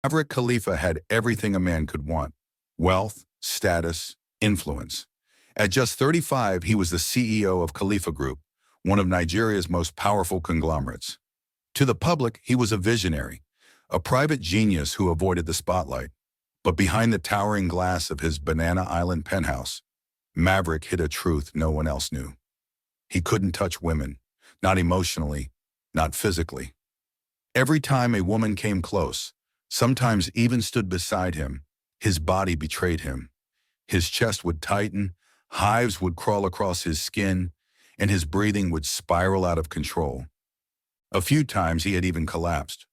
Maverick Khalifa had everything a man could want: wealth, status, influence. At just 35, he was the CEO of Khalifa Group, one of Nigeria's most powerful conglomerates. To the public, he was a visionary, a private genius who avoided the spotlight. But behind the towering glass of his Banana Island penthouse, Maverick hid a truth no one else knew. He couldn't touch women, not emotionally, not physically. Every time a woman came close, sometimes even stood beside him, his body betrayed him. His chest would tighten, hives would crawl across his skin, and his breathing would spiral out of control. A few times he had even collapsed.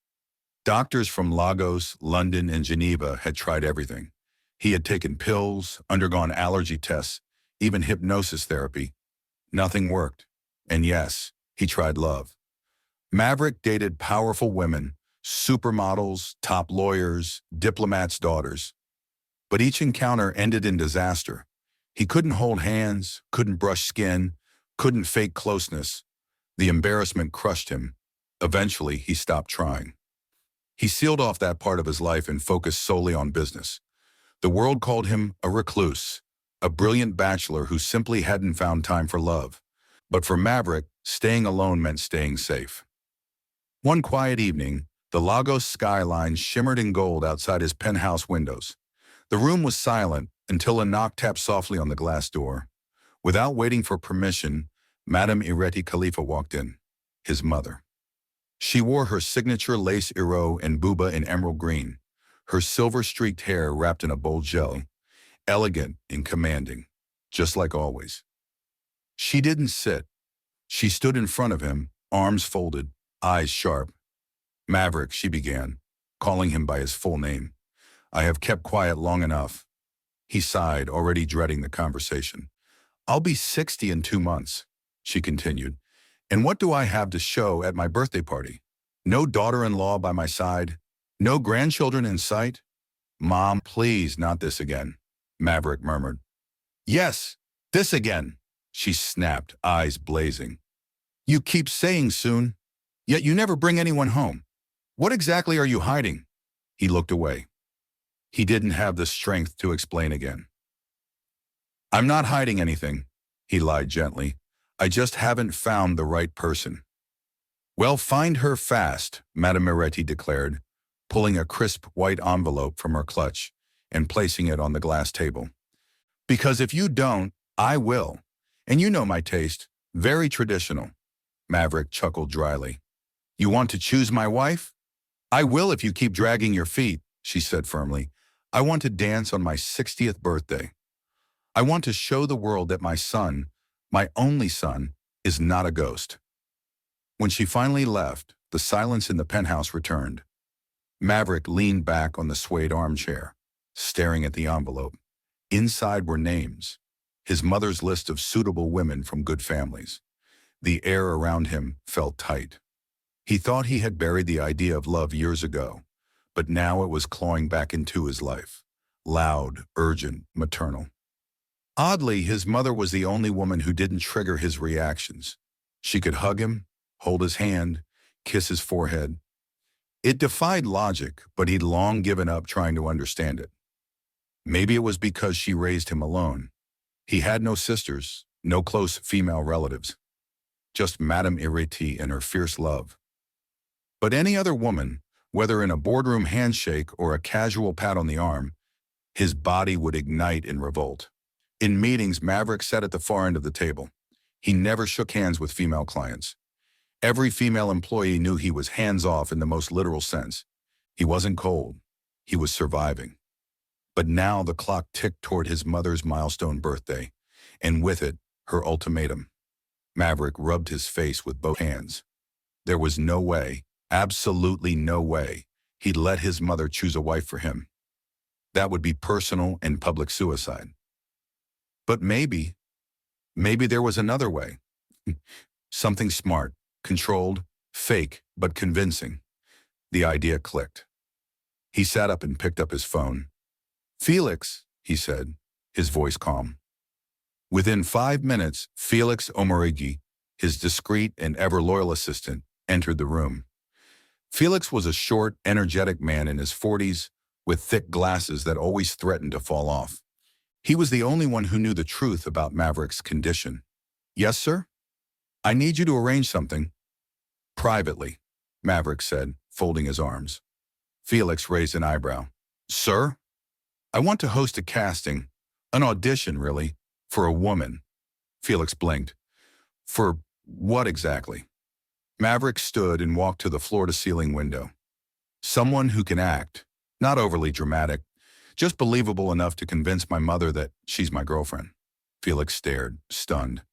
Doctors from Lagos, London, and Geneva had tried everything. He had taken pills, undergone allergy tests, even hypnosis therapy. Nothing worked. And yes, he tried love. Maverick dated powerful women, supermodels, top lawyers, diplomats' daughters. But each encounter ended in disaster. He couldn't hold hands, couldn't brush skin, couldn't fake closeness. The embarrassment crushed him. Eventually, he stopped trying. He sealed off that part of his life and focused solely on business. The world called him a recluse, a brilliant bachelor who simply hadn't found time for love. But for Maverick, staying alone meant staying safe. One quiet evening, the Lagos skyline shimmered in gold outside his penthouse windows. The room was silent until a knock tapped softly on the glass door. Without waiting for permission, Madame Maverick Khalifa walked in, his mother. She wore her signature lace iro and buba in emerald green, her silver-streaked hair wrapped in a bold gel, elegant and commanding, just like always. She didn't sit. She stood in front of him, arms folded, eyes sharp. "Maverick," she began, calling him by his full name. "I have kept quiet long enough." He sighed, already dreading the conversation. "I'll be 60 in 2 months," she continued. "And what do I have to show at my birthday party? No daughter-in-law by my side? No grandchildren in sight?" "Mom, please, not this again," Maverick murmured. "Yes, this again," she snapped, eyes blazing. "You keep saying soon, yet you never bring anyone home. What exactly are you hiding?" He looked away. He didn't have the strength to explain again. "I'm not hiding anything," he lied gently. "I just haven't found the right person." "Well, find her fast," Madame Maverick declared, pulling a crisp white envelope from her clutch and placing it on the glass table. "Because if you don't, I will. And you know my taste, very traditional." Maverick chuckled dryly. "You want to choose my wife?" "I will if you keep dragging your feet," she said firmly. "I want to dance on my 60th birthday. I want to show the world that my son, my only son, is not a ghost." When she finally left, the silence in the penthouse returned. Maverick leaned back on the suede armchair, staring at the envelope. Inside were names, his mother's list of suitable women from good families. The air around him felt tight. He thought he had buried the idea of love years ago, but now it was clawing back into his life, loud, urgent, maternal. Oddly, his mother was the only woman who didn't trigger his reactions. She could hug him, hold his hand, kiss his forehead. It defied logic, but he'd long given up trying to understand it. Maybe it was because she raised him alone. He had no sisters, no close female relatives. Just Madame Maverick and her fierce love. But any other woman, whether in a boardroom handshake or a casual pat on the arm, his body would ignite in revolt. In meetings, Maverick sat at the far end of the table. He never shook hands with female clients. Every female employee knew he was hands-off in the most literal sense. He wasn't cold. He was surviving. But now the clock ticked toward his mother's milestone birthday, and with it, her ultimatum. Maverick rubbed his face with both hands. There was no way, absolutely no way, he'd let his mother choose a wife for him. That would be personal and public suicide. But maybe there was another way. Something smart, controlled, fake, but convincing. The idea clicked. He sat up and picked up his phone. "Felix," he said, his voice calm. Within 5 minutes, Felix Omorigi, his discreet and ever-loyal assistant, entered the room. Felix was a short, energetic man in his 40s with thick glasses that always threatened to fall off. He was the only one who knew the truth about Maverick's condition. "Yes, sir? I need you to arrange something." "Privately," Maverick said, folding his arms. Felix raised an eyebrow. "Sir? I want to host a casting, an audition, really, for a woman." Felix blinked. "For what exactly?" Maverick stood and walked to the floor-to-ceiling window. "Someone who can act, not overly dramatic, just believable enough to convince my mother that she's my girlfriend." Felix stared, stunned.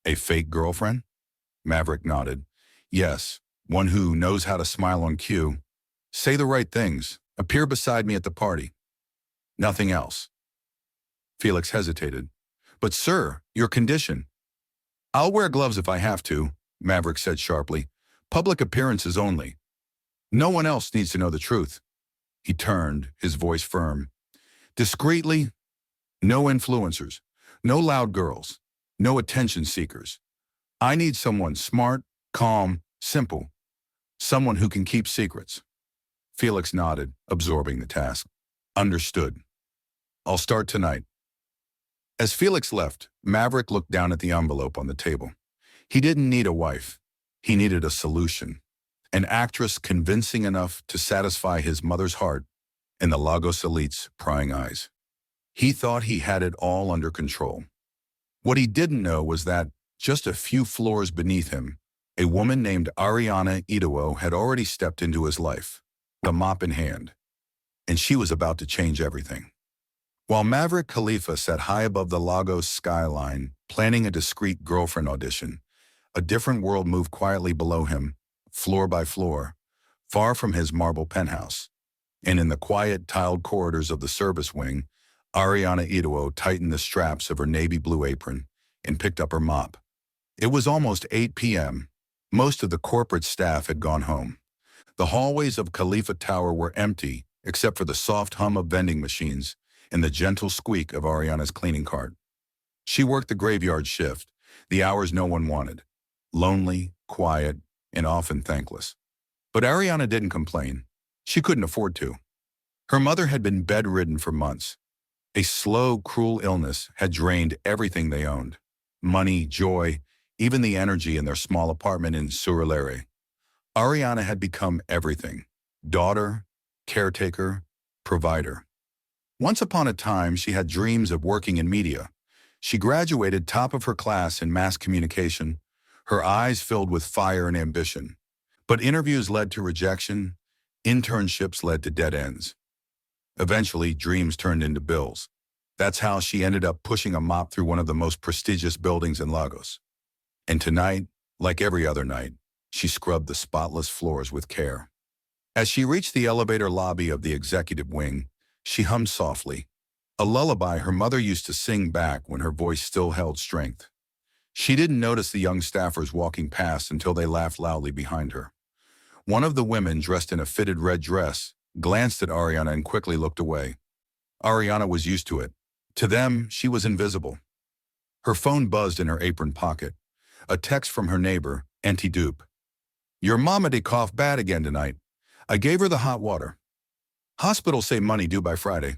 "A fake girlfriend?" Maverick nodded. "Yes, one who knows how to smile on cue, say the right things, appear beside me at the party. Nothing else." Felix hesitated. "But sir, your condition." "I'll wear gloves if I have to," Maverick said sharply. "Public appearances only. No one else needs to know the truth." He turned, his voice firm. "Discreetly, no influencers, no loud girls, no attention seekers. I need someone smart, calm, simple. Someone who can keep secrets." Felix nodded, absorbing the task. "Understood. I'll start tonight." As Felix left, Maverick looked down at the envelope on the table. He didn't need a wife. He needed a solution. An actress convincing enough to satisfy his mother's heart and the Lagos elite's prying eyes. He thought he had it all under control. What he didn't know was that, just a few floors beneath him, a woman named Ariana Idowo had already stepped into his life, a mop in hand, and she was about to change everything. While Maverick Khalifa sat high above the Lagos skyline, planning a discreet girlfriend audition, a different world moved quietly below him, floor by floor, far from his marble penthouse. And in the quiet, tiled corridors of the service wing, Ariana Idowo tightened the straps of her navy blue apron and picked up her mop. It was almost 8 p.m. Most of the corporate staff had gone home. The hallways of Khalifa Tower were empty, except for the soft hum of vending machines and the gentle squeak of Ariana's cleaning cart. She worked the graveyard shift, the hours no one wanted. Lonely, quiet, and often thankless. But Ariana didn't complain. She couldn't afford to. Her mother had been bedridden for months. A slow, cruel illness had drained everything they owned. Money, joy, even the energy in their small apartment in Surulere. Ariana had become everything. Daughter, caretaker, provider. Once upon a time, she had dreams of working in media. She graduated top of her class in mass communication, her eyes filled with fire and ambition. But interviews led to rejection, internships led to dead ends. Eventually, dreams turned into bills. That's how she ended up pushing a mop through one of the most prestigious buildings in Lagos. And tonight, like every other night, she scrubbed the spotless floors with care. As she reached the elevator lobby of the executive wing, she hummed softly, a lullaby her mother used to sing back when her voice still held strength. She didn't notice the young staffers walking past until they laughed loudly behind her. One of the women, dressed in a fitted red dress, glanced at Ariana and quickly looked away. Ariana was used to it. To them, she was invisible. Her phone buzzed in her apron pocket. A text from her neighbor, Auntie Dupe. "Your mama de cough bad again tonight. I gave her the hot water. Hospital say money due by Friday."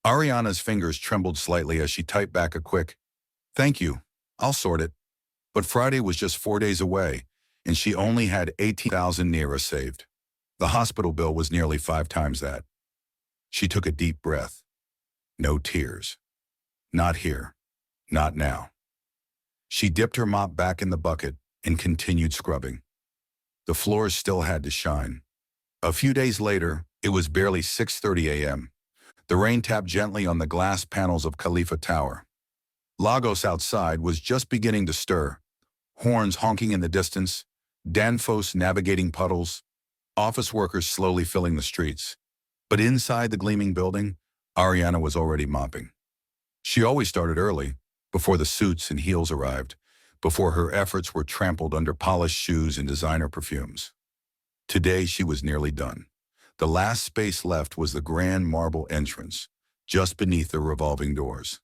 Ariana's fingers trembled slightly as she typed back a quick, "Thank you, I'll sort it." But Friday was just 4 days away, and she only had 18,000 naira saved. The hospital bill was nearly 5 times that. She took a deep breath. No tears. Not here. Not now. She dipped her mop back in the bucket and continued scrubbing. The floors still had to shine. A few days later, it was barely 6:30 a.m. The rain tapped gently on the glass panels of Khalifa Tower. Lagos outside was just beginning to stir, horns honking in the distance, Danfos navigating puddles, office workers slowly filling the streets. But inside the gleaming building, Ariana was already mopping. She always started early, before the suits and heels arrived, before her efforts were trampled under polished shoes and designer perfumes. Today she was nearly done. The last space left was the grand marble entrance, just beneath the revolving doors.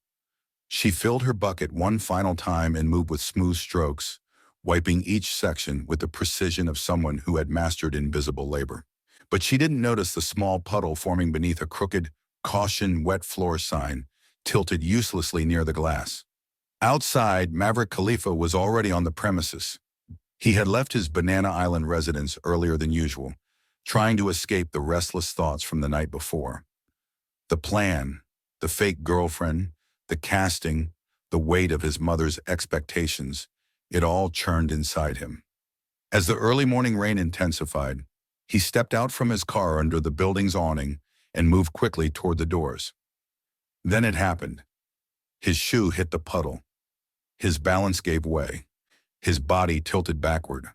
She filled her bucket one final time and moved with smooth strokes, wiping each section with the precision of someone who had mastered invisible labor. But she didn't notice the small puddle forming beneath a crooked, "Caution wet floor" sign tilted uselessly near the glass. Outside, Maverick Khalifa was already on the premises. He had left his Banana Island residence earlier than usual, trying to escape the restless thoughts from the night before. The plan, the fake girlfriend, the casting, the weight of his mother's expectations, it all churned inside him. As the early morning rain intensified, he stepped out from his car under the building's awning and moved quickly toward the doors. Then it happened. His shoe hit the puddle. His balance gave way. His body tilted backward.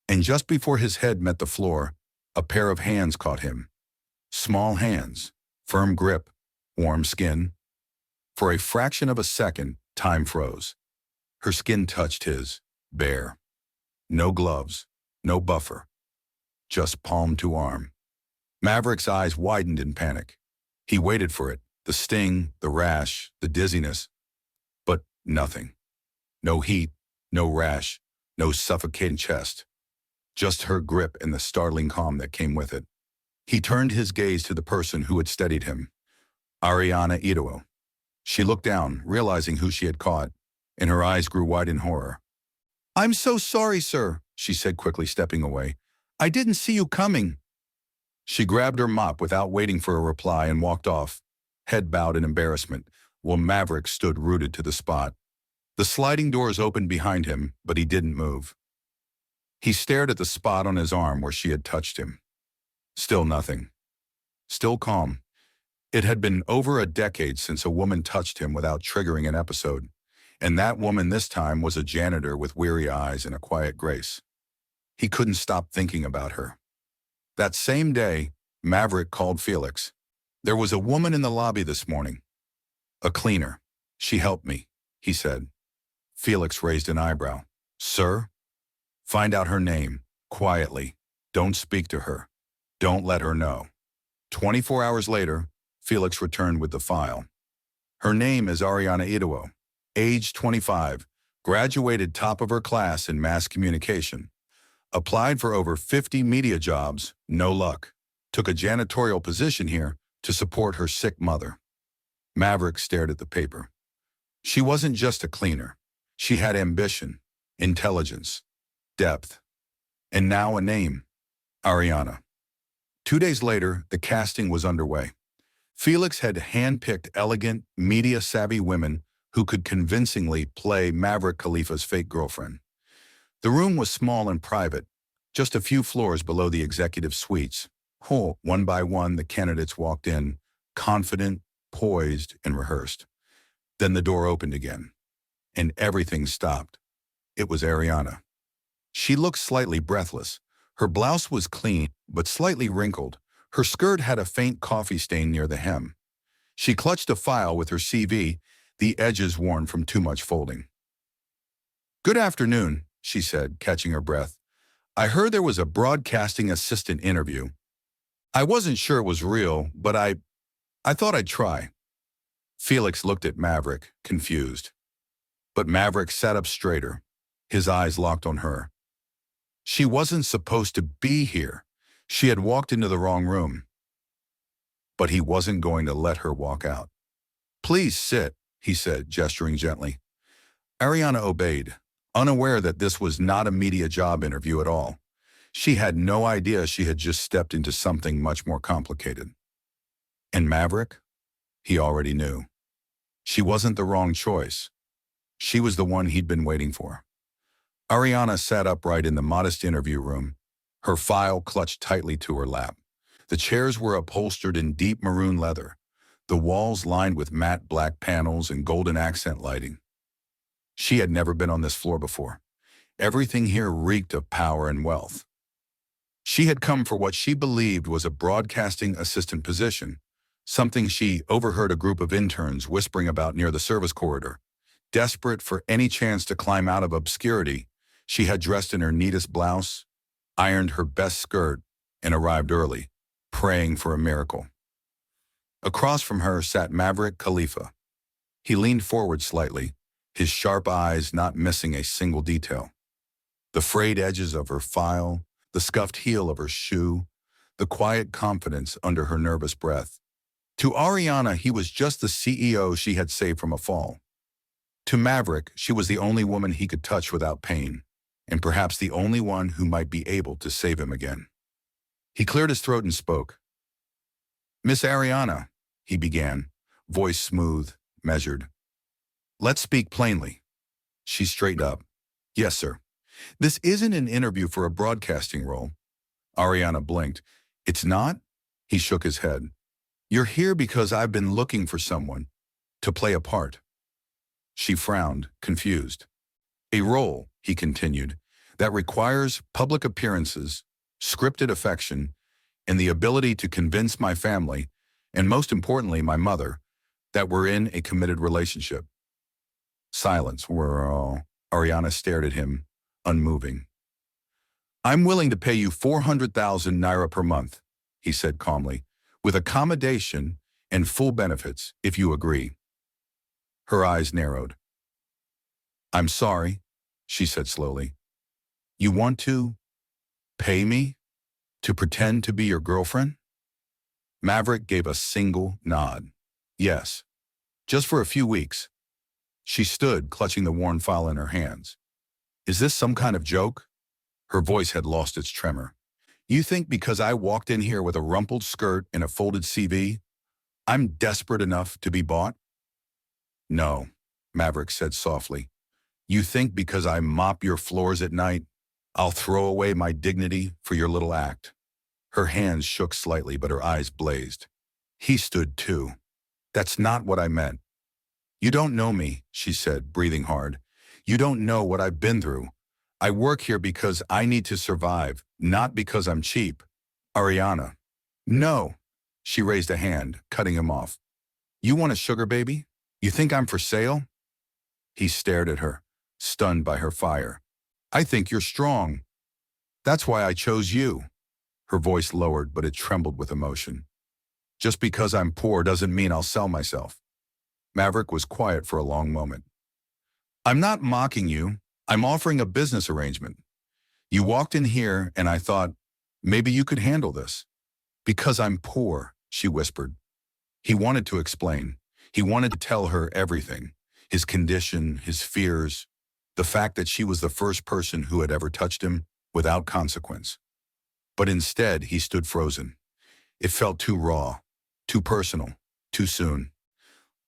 And just before his head met the floor, a pair of hands caught him. Small hands, firm grip, warm skin. For a fraction of a second, time froze. Her skin touched his, bare. No gloves, no buffer. Just palm to arm. Maverick's eyes widened in panic. He waited for it, the sting, the rash, the dizziness. But nothing. No heat, no rash, no suffocating chest. Just her grip and the startling calm that came with it. He turned his gaze to the person who had steadied him. Ariana Idowo. She looked down, realizing who she had caught, and her eyes grew wide in horror. "I'm so sorry, sir," she said quickly, stepping away. "I didn't see you coming." She grabbed her mop without waiting for a reply and walked off, head bowed in embarrassment, while Maverick stood rooted to the spot. The sliding doors opened behind him, but he didn't move. He stared at the spot on his arm where she had touched him. Still nothing. Still calm. It had been over a decade since a woman touched him without triggering an episode, and that woman this time was a janitor with weary eyes and a quiet grace. He couldn't stop thinking about her. That same day, Maverick called Felix. "There was a woman in the lobby this morning. A cleaner. She helped me," he said. Felix raised an eyebrow. "Sir?" "Find out her name, quietly. Don't speak to her. Don't let her know." 24 hours later, Felix returned with the file. Her name is Ariana Idowo, age 25, graduated top of her class in mass communication. Applied for over 50 media jobs, no luck. Took a janitorial position here to support her sick mother. Maverick stared at the paper. She wasn't just a cleaner. She had ambition, intelligence, depth, and now a name, Ariana. 2 days later, the casting was underway. Felix had handpicked elegant, media-savvy women who could convincingly play Maverick Khalifa's fake girlfriend. The room was small and private, just a few floors below the executive suites. One by one, the candidates walked in, confident, poised, and rehearsed. Then the door opened again, and everything stopped. It was Ariana. She looked slightly breathless. Her blouse was clean, but slightly wrinkled. Her skirt had a faint coffee stain near the hem. She clutched a file with her CV, the edges worn from too much folding. "Good afternoon," she said, catching her breath. "I heard there was a broadcasting assistant interview. I wasn't sure it was real, but I thought I'd try." Felix looked at Maverick, confused. But Maverick sat up straighter, his eyes locked on her. She wasn't supposed to be here. She had walked into the wrong room. But he wasn't going to let her walk out. "Please sit," he said, gesturing gently. Ariana obeyed, unaware that this was not a media job interview at all. She had no idea she had just stepped into something much more complicated. And Maverick? He already knew. She wasn't the wrong choice. She was the one he'd been waiting for. Ariana sat upright in the modest interview room, her file clutched tightly to her lap. The chairs were upholstered in deep maroon leather, the walls lined with matte black panels and golden accent lighting. She had never been on this floor before. Everything here reeked of power and wealth. She had come for what she believed was a broadcasting assistant position, something she overheard a group of interns whispering about near the service corridor. Desperate for any chance to climb out of obscurity, she had dressed in her neatest blouse, ironed her best skirt, and arrived early, praying for a miracle. Across from her sat Maverick Khalifa. He leaned forward slightly, his sharp eyes not missing a single detail. The frayed edges of her file, the scuffed heel of her shoe, the quiet confidence under her nervous breath. To Ariana, he was just the CEO she had saved from a fall. To Maverick, she was the only woman he could touch without pain, and perhaps the only one who might be able to save him again. He cleared his throat and spoke. "Miss Ariana," he began, voice smooth, measured. "Let's speak plainly." She straightened up. "Yes, sir. This isn't an interview for a broadcasting role." Ariana blinked. "It's not?" He shook his head. "You're here because I've been looking for someone to play a part." She frowned, confused. "A role," he continued, "that requires public appearances, scripted affection, and the ability to convince my family, and most importantly, my mother, that we're in a committed relationship." Silence. Ariana stared at him, unmoving. "I'm willing to pay you 400,000 naira per month," he said calmly, "with accommodation and full benefits, if you agree." Her eyes narrowed. "I'm sorry," she said slowly. "You want to pay me to pretend to be your girlfriend?" Maverick gave a single nod. "Yes, just for a few weeks." She stood, clutching the worn file in her hands. "Is this some kind of joke?" Her voice had lost its tremor. "You think because I walked in here with a rumpled skirt and a folded CV, I'm desperate enough to be bought?" "No," Maverick said softly. "You think because I mop your floors at night, I'll throw away my dignity for your little act?" Her hands shook slightly, but her eyes blazed. He stood too. "That's not what I meant." "You don't know me," she said, breathing hard. "You don't know what I've been through. I work here because I need to survive, not because I'm cheap." "Ariana." "No." She raised a hand, cutting him off. "You want a sugar baby? You think I'm for sale?" He stared at her, stunned by her fire. "I think you're strong. That's why I chose you." Her voice lowered, but it trembled with emotion. "Just because I'm poor doesn't mean I'll sell myself." Maverick was quiet for a long moment. "I'm not mocking you. I'm offering a business arrangement. You walked in here and I thought, maybe you could handle this." "Because I'm poor," she whispered. He wanted to explain. He wanted to tell her everything. His condition, his fears, the fact that she was the first person who had ever touched him without consequence. But instead, he stood frozen. It felt too raw, too personal, too soon.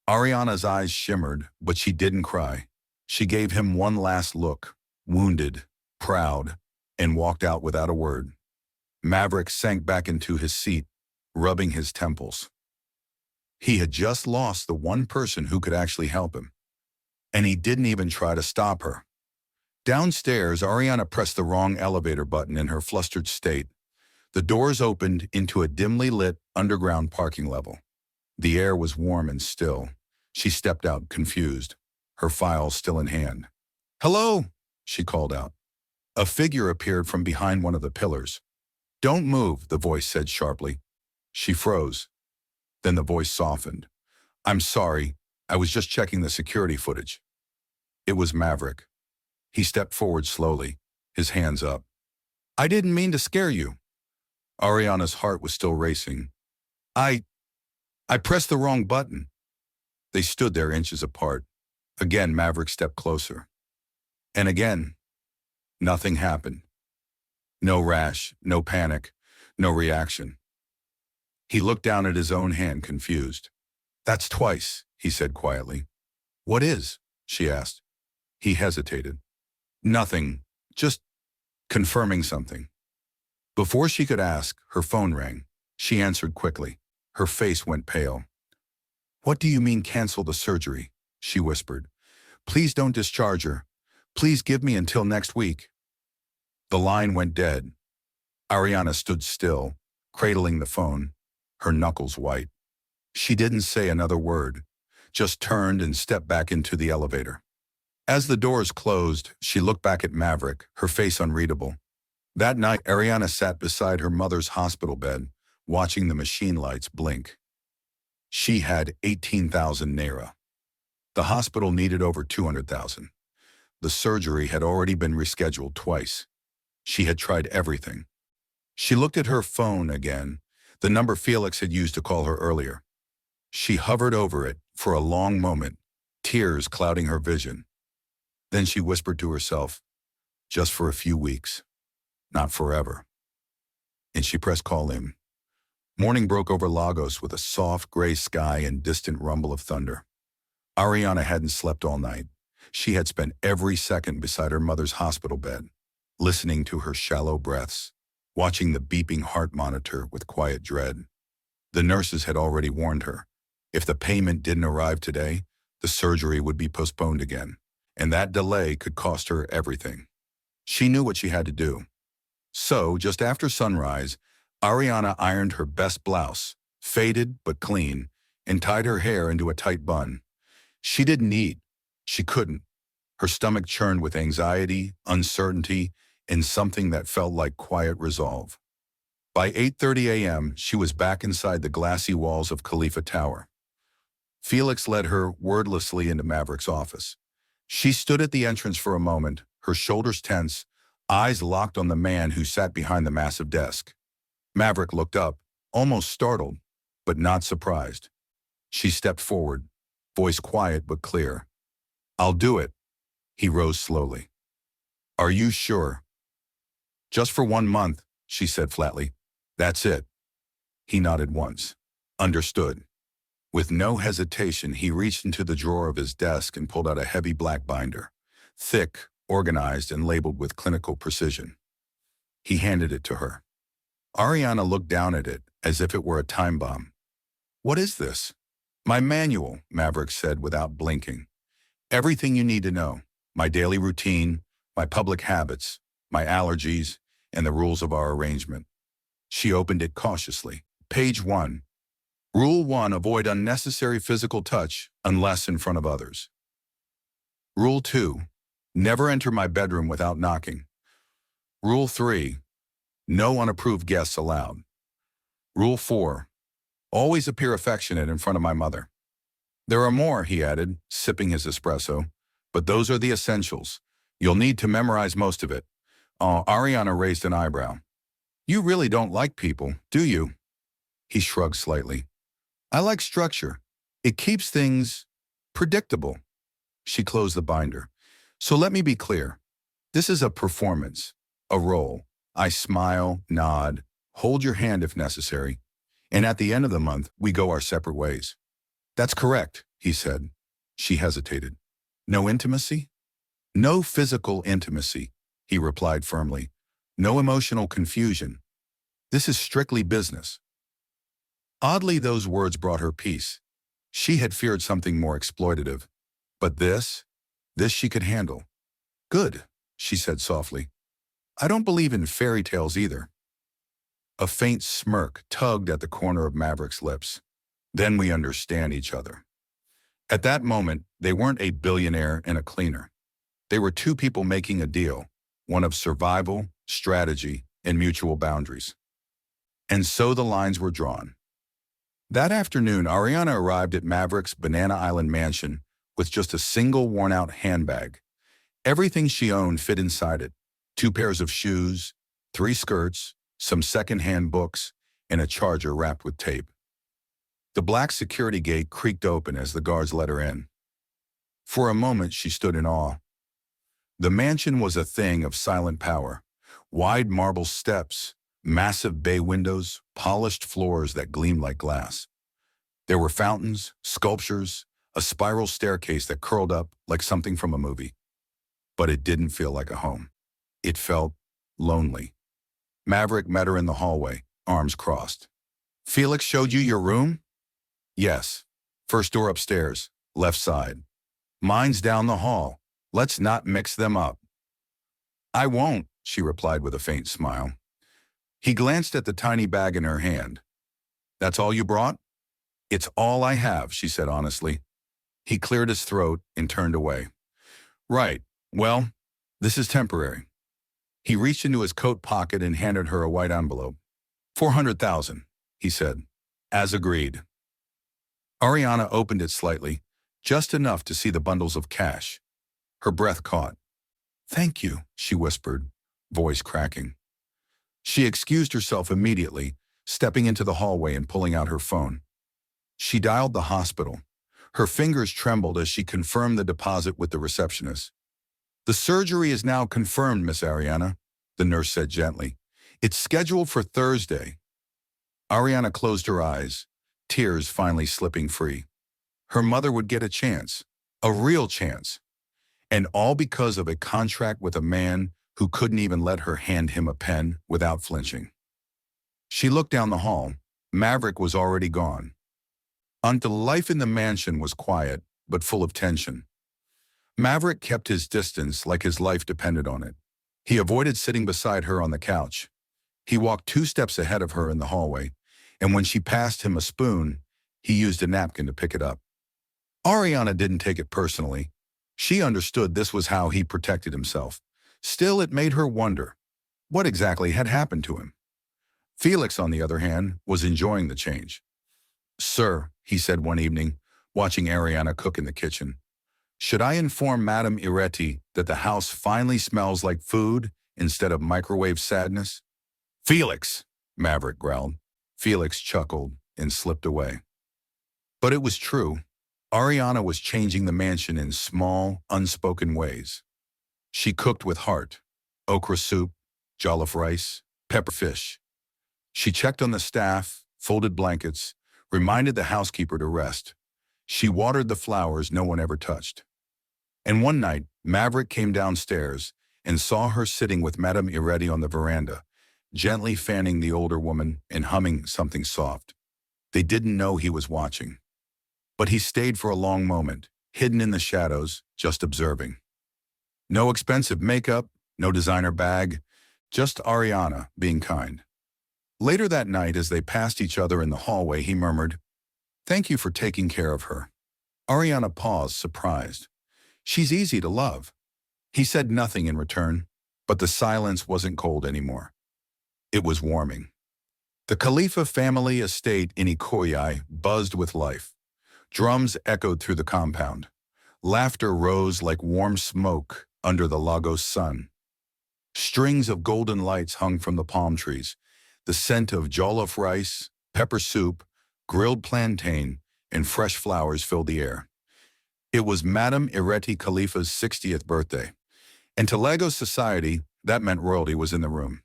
Ariana's eyes shimmered, but she didn't cry. She gave him one last look, wounded, proud, and walked out without a word. Maverick sank back into his seat, rubbing his temples. He had just lost the one person who could actually help him. And he didn't even try to stop her. Downstairs, Ariana pressed the wrong elevator button in her flustered state. The doors opened into a dimly lit underground parking level. The air was warm and still. She stepped out, confused, her file still in hand. "Hello," she called out. A figure appeared from behind one of the pillars. "Don't move," the voice said sharply. She froze. Then the voice softened. "I'm sorry, I was just checking the security footage." It was Maverick. He stepped forward slowly, his hands up. "I didn't mean to scare you." Ariana's heart was still racing. I pressed the wrong button." They stood there inches apart. Again, Maverick stepped closer. And again, nothing happened. No rash, no panic, no reaction. He looked down at his own hand, confused. "That's twice," he said quietly. "What is?" she asked. He hesitated. "Nothing, just confirming something." Before she could ask, her phone rang. She answered quickly. Her face went pale. "What do you mean cancel the surgery?" she whispered. "Please don't discharge her. Please give me until next week." The line went dead. Ariana stood still, cradling the phone, her knuckles white. She didn't say another word, just turned and stepped back into the elevator. As the doors closed, she looked back at Maverick, her face unreadable. That night, Ariana sat beside her mother's hospital bed, watching the machine lights blink. She had 18,000 naira. The hospital needed over 200,000. the surgery had already been rescheduled twice. She had tried everything. She looked at her phone again, the number Felix had used to call her earlier. She hovered over it for a long moment, tears clouding her vision. Then she whispered to herself, just for a few weeks, not forever. And she pressed call in. Morning broke over Lagos with a soft gray sky and distant rumble of thunder. Ariana hadn't slept all night. She had spent every second beside her mother's hospital bed, listening to her shallow breaths, watching the beeping heart monitor with quiet dread. The nurses had already warned her. If the payment didn't arrive today, the surgery would be postponed again, and that delay could cost her everything. She knew what she had to do. So, just after sunrise, Ariana ironed her best blouse, faded but clean, and tied her hair into a tight bun. She didn't eat. She couldn't. Her stomach churned with anxiety, uncertainty, and something that felt like quiet resolve. By 8:30 a.m., she was back inside the glassy walls of Khalifa Tower. Felix led her wordlessly into Maverick's office. She stood at the entrance for a moment, her shoulders tense, eyes locked on the man who sat behind the massive desk. Maverick looked up, almost startled, but not surprised. She stepped forward, voice quiet but clear. "I'll do it." He rose slowly. "Are you sure?" "Just for 1 month," she said flatly. "That's it." He nodded once. "Understood." With no hesitation, he reached into the drawer of his desk and pulled out a heavy black binder, thick, organized, and labeled with clinical precision. He handed it to her. Ariana looked down at it as if it were a time bomb. "What is this?" "My manual," Maverick said without blinking. "Everything you need to know. My daily routine, my public habits, my allergies, and the rules of our arrangement." She opened it cautiously. Page 1. Rule 1, avoid unnecessary physical touch unless in front of others. Rule 2, never enter my bedroom without knocking. Rule 3, no unapproved guests allowed. Rule 4, always appear affectionate in front of my mother. There are more, he added, sipping his espresso, but those are the essentials. You'll need to memorize most of it. Ariana raised an eyebrow. "You really don't like people, do you?" He shrugged slightly. "I like structure. It keeps things predictable." She closed the binder. "So let me be clear. This is a performance, a role. I smile, nod, hold your hand if necessary, and at the end of the month, we go our separate ways." "That's correct," he said. She hesitated. "No intimacy?" "No physical intimacy," he replied firmly. "No emotional confusion. This is strictly business." Oddly, those words brought her peace. She had feared something more exploitative. But this she could handle. "Good," she said softly. "I don't believe in fairy tales either." A faint smirk tugged at the corner of Maverick's lips. "Then we understand each other." At that moment, they weren't a billionaire and a cleaner. They were two people making a deal, one of survival, strategy, and mutual boundaries. And so the lines were drawn. That afternoon, Ariana arrived at Maverick's Banana Island mansion with just a single worn-out handbag. Everything she owned fit inside it: 2 pairs of shoes, 3 skirts, some second-hand books, and a charger wrapped with tape. The black security gate creaked open as the guards let her in. For a moment, she stood in awe. The mansion was a thing of silent power. Wide marble steps, massive bay windows, polished floors that gleamed like glass. There were fountains, sculptures, a spiral staircase that curled up like something from a movie. But it didn't feel like a home. It felt lonely. Maverick met her in the hallway, arms crossed. "Felix showed you your room?" "Yes. First door upstairs, left side. Mine's down the hall. Let's not mix them up." "I won't," she replied with a faint smile. He glanced at the tiny bag in her hand. "That's all you brought?" "It's all I have," she said honestly. He cleared his throat and turned away. "Right. Well, this is temporary." He reached into his coat pocket and handed her a white envelope. 400,000, he said. "As agreed." Ariana opened it slightly, just enough to see the bundles of cash. Her breath caught. Thank you, she whispered, voice cracking. She excused herself immediately, stepping into the hallway and pulling out her phone. She dialed the hospital. Her fingers trembled as she confirmed the deposit with the receptionist. The surgery is now confirmed, Miss Ariana, the nurse said gently. It's scheduled for Thursday. Ariana closed her eyes, tears finally slipping free. Her mother would get a chance, a real chance, and all because of a contract with a man who couldn't even let her hand him a pen without flinching. She looked down the hall. Maverick was already gone. Until life in the mansion was quiet, but full of tension. Maverick kept his distance like his life depended on it. He avoided sitting beside her on the couch. He walked 2 steps ahead of her in the hallway, and when she passed him a spoon, he used a napkin to pick it up. Ariana didn't take it personally. She understood this was how he protected himself. Still, it made her wonder, what exactly had happened to him? Felix, on the other hand, was enjoying the change. Sir, he said one evening, watching Ariana cook in the kitchen, should I inform Madame Iretti that the house finally smells like food instead of microwave sadness? Felix, Maverick growled. Felix chuckled and slipped away. But it was true. Ariana was changing the mansion in small, unspoken ways. She cooked with heart, okra soup, jollof rice, pepper fish. She checked on the staff, folded blankets, reminded the housekeeper to rest. She watered the flowers no one ever touched. And one night, Maverick came downstairs and saw her sitting with Madame Iretti on the veranda, gently fanning the older woman and humming something soft. They didn't know he was watching. But he stayed for a long moment, hidden in the shadows, just observing. No expensive makeup, no designer bag, just Ariana being kind. Later that night, as they passed each other in the hallway, he murmured, "Thank you for taking care of her." Ariana paused, surprised. "She's easy to love." He said nothing in return, but the silence wasn't cold anymore. It was warming. The Khalifa family estate in Ikoyi buzzed with life. Drums echoed through the compound. Laughter rose like warm smoke under the Lagos sun. Strings of golden lights hung from the palm trees. The scent of jollof rice, pepper soup, grilled plantain, and fresh flowers filled the air. It was Madame Iretti Khalifa's 60th birthday, and to Lagos society, that meant royalty was in the room.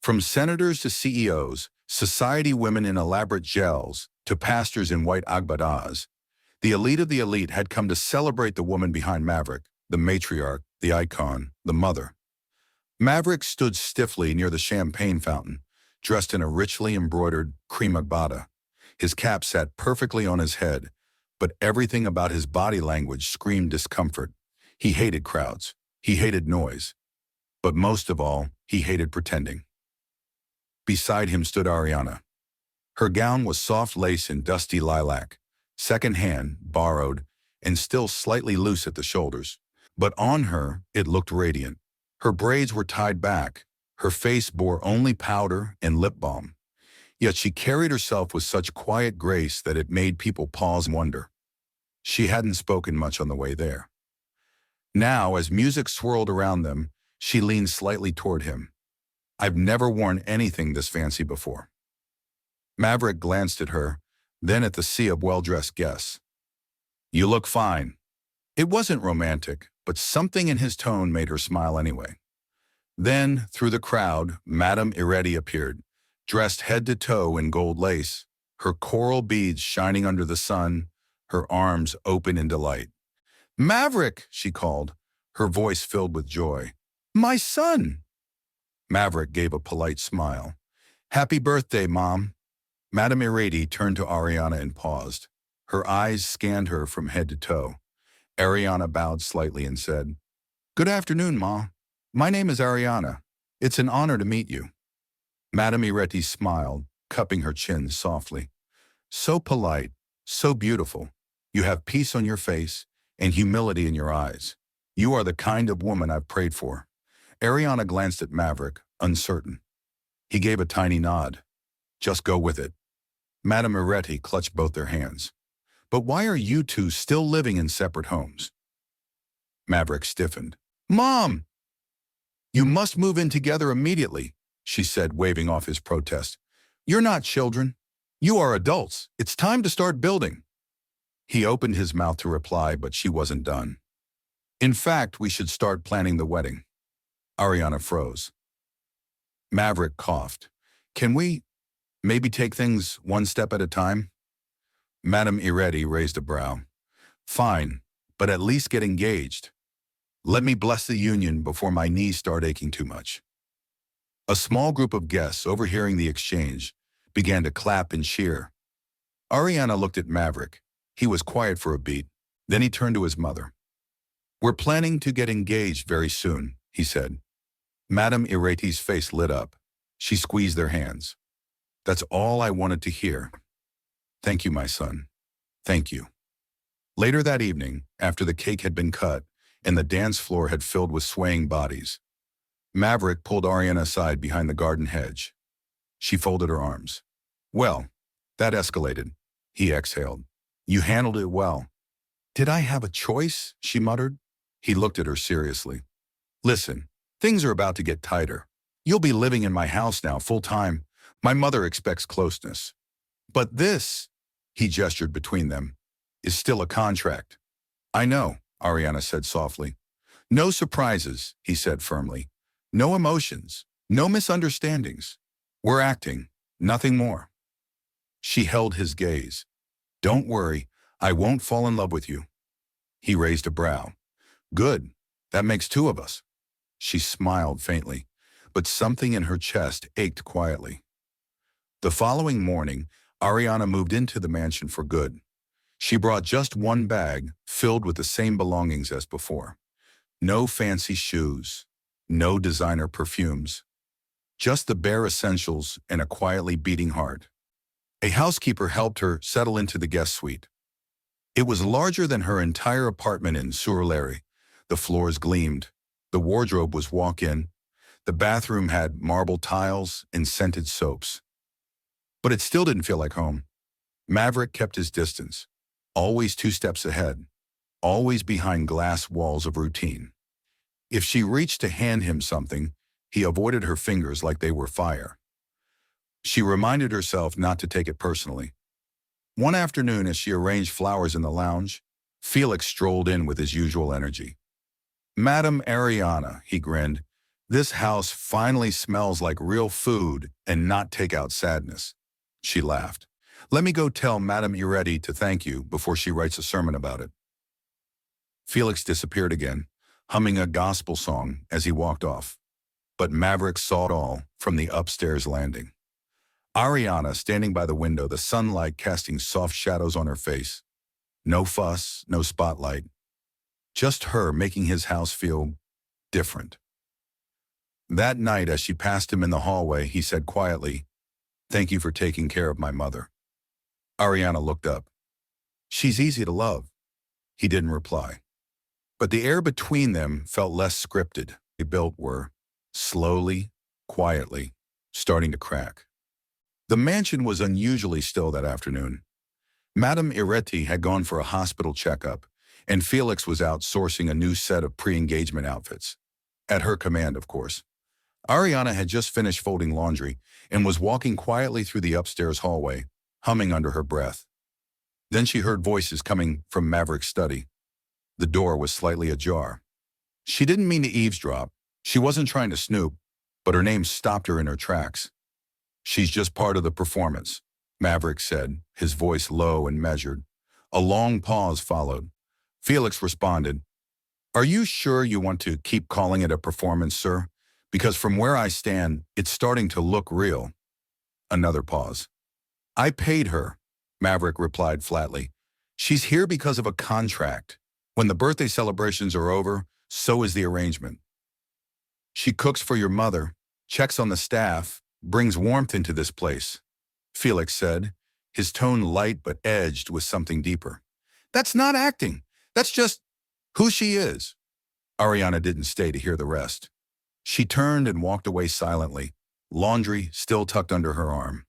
From senators to CEOs, society women in elaborate gels, to pastors in white agbadas, the elite of the elite had come to celebrate the woman behind Maverick, the matriarch, the icon, the mother. Maverick stood stiffly near the champagne fountain, dressed in a richly embroidered cream agbada. His cap sat perfectly on his head, but everything about his body language screamed discomfort. He hated crowds. He hated noise. But most of all, he hated pretending. Beside him stood Ariana. Her gown was soft lace and dusty lilac, second-hand, borrowed, and still slightly loose at the shoulders. But on her, it looked radiant. Her braids were tied back. Her face bore only powder and lip balm. Yet she carried herself with such quiet grace that it made people pause and wonder. She hadn't spoken much on the way there. Now, as music swirled around them, she leaned slightly toward him. "I've never worn anything this fancy before." Maverick glanced at her, then at the sea of well-dressed guests. "You look fine." It wasn't romantic, but something in his tone made her smile anyway. Then, through the crowd, Madame Iretti appeared, dressed head to toe in gold lace, her coral beads shining under the sun, her arms open in delight. "Maverick," she called, her voice filled with joy. "My son!" Maverick gave a polite smile. "Happy birthday, Mom." Madame Iretti turned to Ariana and paused. Her eyes scanned her from head to toe. Ariana bowed slightly and said, "Good afternoon, Ma. My name is Ariana. It's an honor to meet you." Madame Iretti smiled, cupping her chin softly. "So polite, so beautiful. You have peace on your face and humility in your eyes. You are the kind of woman I've prayed for." Ariana glanced at Maverick, uncertain. He gave a tiny nod. "Just go with it." Madame Iretti clutched both their hands. "But why are you two still living in separate homes?" Maverick stiffened. "Mom!" You must move in together immediately, she said, waving off his protest. You're not children. You are adults. It's time to start building. He opened his mouth to reply, but she wasn't done. In fact, we should start planning the wedding. Ariana froze. Maverick coughed. Can we maybe take things one step at a time? Madame Iretti raised a brow. Fine, but at least get engaged. Let me bless the union before my knees start aching too much. A small group of guests, overhearing the exchange, began to clap and cheer. Ariana looked at Maverick. He was quiet for a beat. Then he turned to his mother. We're planning to get engaged very soon, he said. Madame Iretti's face lit up. She squeezed their hands. That's all I wanted to hear. Thank you, my son. Thank you. Later that evening, after the cake had been cut and the dance floor had filled with swaying bodies, Maverick pulled Ariana aside behind the garden hedge. She folded her arms. Well, that escalated. He exhaled. You handled it well. Did I have a choice? She muttered. He looked at her seriously. Listen, things are about to get tighter. You'll be living in my house now full time. My mother expects closeness. But this, he gestured between them, is still a contract. I know, Ariana said softly. No surprises, he said firmly. No emotions, no misunderstandings. We're acting, nothing more. She held his gaze. Don't worry, I won't fall in love with you. He raised a brow. Good, that makes two of us. She smiled faintly, but something in her chest ached quietly. The following morning, Ariana moved into the mansion for good. She brought just one bag filled with the same belongings as before. No fancy shoes, no designer perfumes, just the bare essentials and a quietly beating heart. A housekeeper helped her settle into the guest suite. It was larger than her entire apartment in Surulere. The floors gleamed. The wardrobe was walk-in. The bathroom had marble tiles and scented soaps. But it still didn't feel like home. Maverick kept his distance, always 2 steps ahead, always behind glass walls of routine. If she reached to hand him something, he avoided her fingers like they were fire. She reminded herself not to take it personally. One afternoon, as she arranged flowers in the lounge, Felix strolled in with his usual energy. Madame Ariana, he grinned, this house finally smells like real food and not takeout sadness. She laughed. Let me go tell Madame Iretti to thank you before she writes a sermon about it. Felix disappeared again, humming a gospel song as he walked off. But Maverick saw it all from the upstairs landing. Ariana standing by the window, the sunlight casting soft shadows on her face. No fuss, no spotlight. Just her making his house feel different. That night, as she passed him in the hallway, he said quietly, "Thank you for taking care of my mother." Ariana looked up. "She's easy to love." He didn't reply. But the air between them felt less scripted. They built were, slowly, quietly, starting to crack. The mansion was unusually still that afternoon. Madame Iretti had gone for a hospital checkup, and Felix was out sourcing a new set of pre-engagement outfits. At her command, of course. Ariana had just finished folding laundry and was walking quietly through the upstairs hallway, humming under her breath. Then she heard voices coming from Maverick's study. The door was slightly ajar. She didn't mean to eavesdrop. She wasn't trying to snoop, but her name stopped her in her tracks. "She's just part of the performance," Maverick said, his voice low and measured. A long pause followed. Felix responded, "Are you sure you want to keep calling it a performance, sir? Because from where I stand, it's starting to look real." Another pause. "I paid her," Maverick replied flatly. "She's here because of a contract. When the birthday celebrations are over, so is the arrangement. She cooks for your mother, checks on the staff, brings warmth into this place," Felix said, his tone light but edged with something deeper. "That's not acting. That's just who she is." Ariana didn't stay to hear the rest. She turned and walked away silently, laundry still tucked under her arm.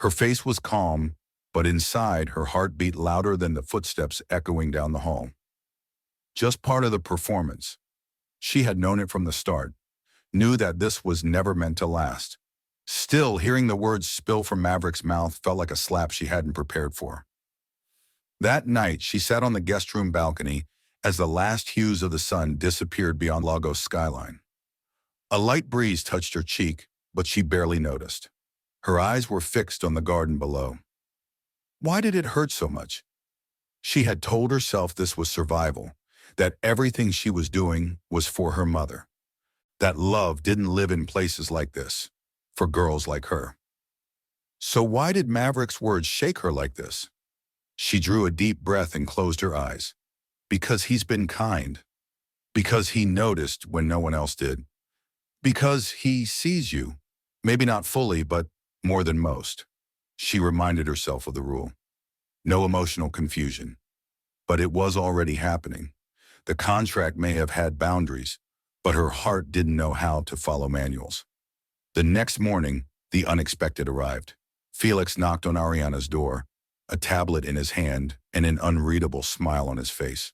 Her face was calm, but inside her heart beat louder than the footsteps echoing down the hall. Just part of the performance. She had known it from the start. knew that this was never meant to last. Still, hearing the words spill from Maverick's mouth felt like a slap she hadn't prepared for. That night, she sat on the guest room balcony as the last hues of the sun disappeared beyond Lagos skyline. A light breeze touched her cheek, but she barely noticed. Her eyes were fixed on the garden below. Why did it hurt so much? She had told herself this was survival, that everything she was doing was for her mother, that love didn't live in places like this, for girls like her. So why did Maverick's words shake her like this? She drew a deep breath and closed her eyes. Because he's been kind. Because he noticed when no one else did. Because he sees you, maybe not fully, but more than most. She reminded herself of the rule. No emotional confusion. But it was already happening. The contract may have had boundaries, but her heart didn't know how to follow manuals. The next morning, the unexpected arrived. Felix knocked on Ariana's door, a tablet in his hand and an unreadable smile on his face.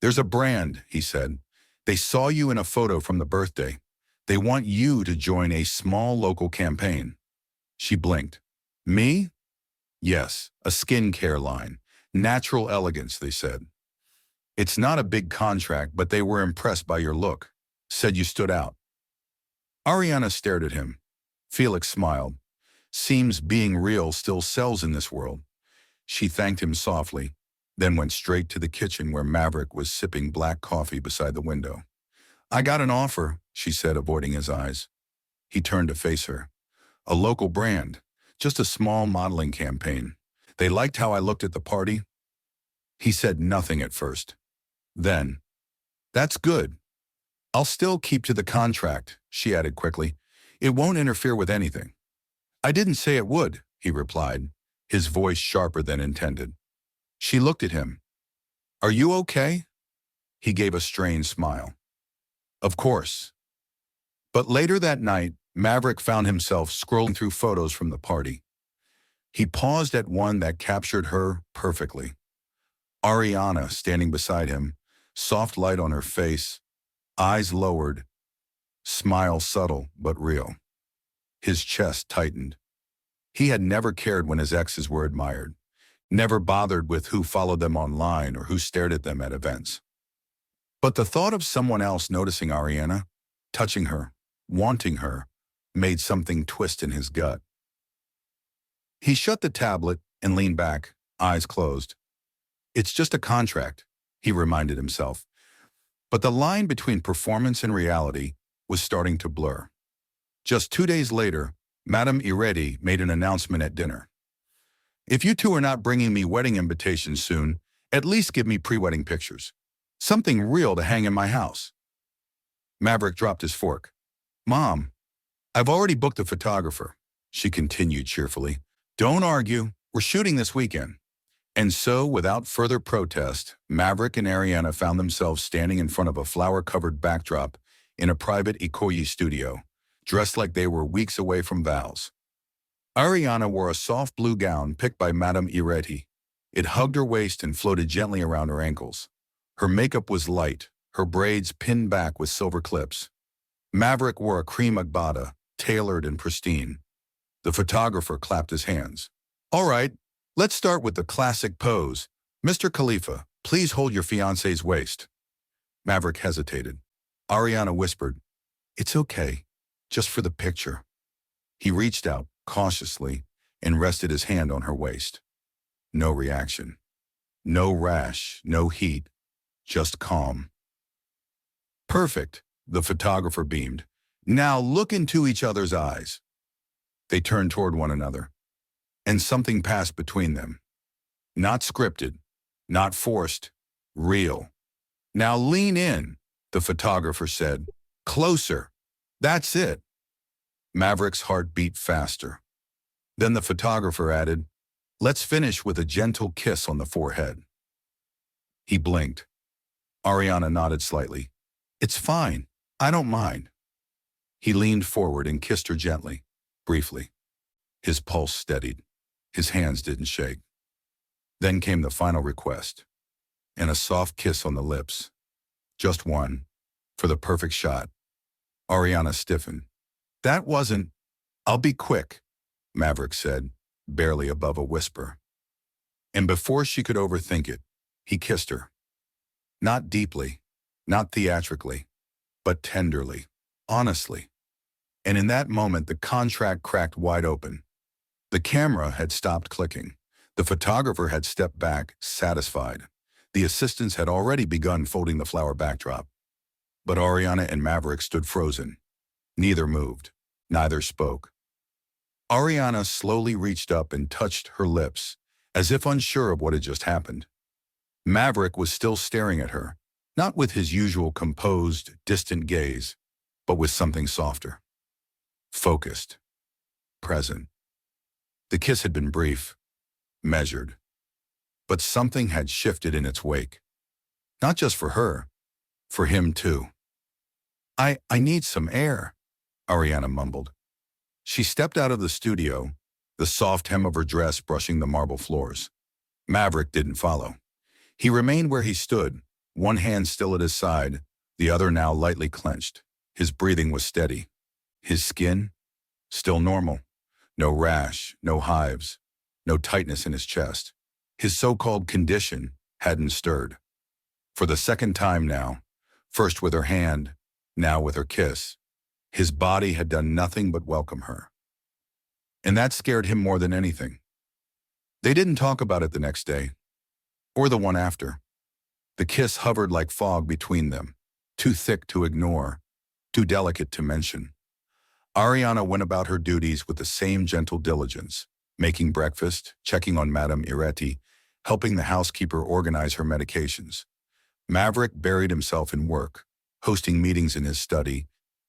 "There's a brand," he said. "They saw you in a photo from the birthday. They want you to join a small local campaign." She blinked. "Me?" "Yes, a skincare line. Natural elegance," they said. "It's not a big contract, but they were impressed by your look. Said you stood out." Ariana stared at him. Felix smiled. Seems being real still sells in this world. She thanked him softly, then went straight to the kitchen where Maverick was sipping black coffee beside the window. "I got an offer," she said, avoiding his eyes. He turned to face her. "A local brand, just a small modeling campaign. They liked how I looked at the party." He said nothing at first. Then, "That's good. I'll still keep to the contract," she added quickly. "It won't interfere with anything." "I didn't say it would," he replied, his voice sharper than intended. She looked at him. "Are you okay?" He gave a strained smile. "Of course." But later that night, Maverick found himself scrolling through photos from the party. He paused at one that captured her perfectly. Ariana standing beside him, soft light on her face, eyes lowered, smile subtle but real. His chest tightened. He had never cared when his exes were admired, never bothered with who followed them online or who stared at them at events. But the thought of someone else noticing Ariana, touching her, wanting her, made something twist in his gut. He shut the tablet and leaned back, eyes closed. "It's just a contract," he reminded himself. But the line between performance and reality was starting to blur. Just 2 days later, Madame Iretti made an announcement at dinner. "If you two are not bringing me wedding invitations soon, at least give me pre-wedding pictures. Something real to hang in my house." Maverick dropped his fork. "Mom, I've already booked a photographer," she continued cheerfully. "Don't argue, we're shooting this weekend." And so, without further protest, Maverick and Ariana found themselves standing in front of a flower-covered backdrop in a private Ikoyi studio, dressed like they were weeks away from vows. Ariana wore a soft blue gown picked by Madame Iretti. It hugged her waist and floated gently around her ankles. Her makeup was light, her braids pinned back with silver clips. Maverick wore a cream agbada, tailored and pristine. The photographer clapped his hands. "All right, let's start with the classic pose. Mr. Khalifa, please hold your fiancé's waist." Maverick hesitated. Ariana whispered, "It's okay, just for the picture." He reached out, cautiously, and rested his hand on her waist. No reaction. No rash, no heat, just calm. "Perfect," the photographer beamed. "Now look into each other's eyes." They turned toward one another, and something passed between them. Not scripted, not forced, real. "Now lean in," the photographer said. "Closer. That's it." Maverick's heart beat faster. Then the photographer added, "Let's finish with a gentle kiss on the forehead." He blinked. Ariana nodded slightly. "It's fine. I don't mind." He leaned forward and kissed her gently, briefly. His pulse steadied. His hands didn't shake. Then came the final request, and a soft kiss on the lips. Just one, for the perfect shot. Ariana stiffened. That wasn't. I'll be quick, Maverick said, barely above a whisper. And before she could overthink it, he kissed her. Not deeply, not theatrically, but tenderly, honestly. And in that moment, the contract cracked wide open. The camera had stopped clicking. The photographer had stepped back, satisfied. The assistants had already begun folding the flower backdrop. But Ariana and Maverick stood frozen. Neither moved. Neither spoke. Ariana slowly reached up and touched her lips, as if unsure of what had just happened. Maverick was still staring at her, not with his usual composed, distant gaze, but with something softer. Focused. Present. The kiss had been brief, measured. But something had shifted in its wake. Not just for her, for him too. I need some air, Ariana mumbled. She stepped out of the studio, the soft hem of her dress brushing the marble floors. Maverick didn't follow. He remained where he stood, one hand still at his side, the other now lightly clenched. His breathing was steady. His skin, still normal. No rash, no hives, no tightness in his chest. His so-called condition hadn't stirred. For the second time now, first with her hand, now with her kiss, his body had done nothing but welcome her. And that scared him more than anything. They didn't talk about it the next day, or the one after. The kiss hovered like fog between them, too thick to ignore, too delicate to mention. Ariana went about her duties with the same gentle diligence, making breakfast, checking on Madame Iretti, helping the housekeeper organize her medications. Maverick buried himself in work, hosting meetings in his study,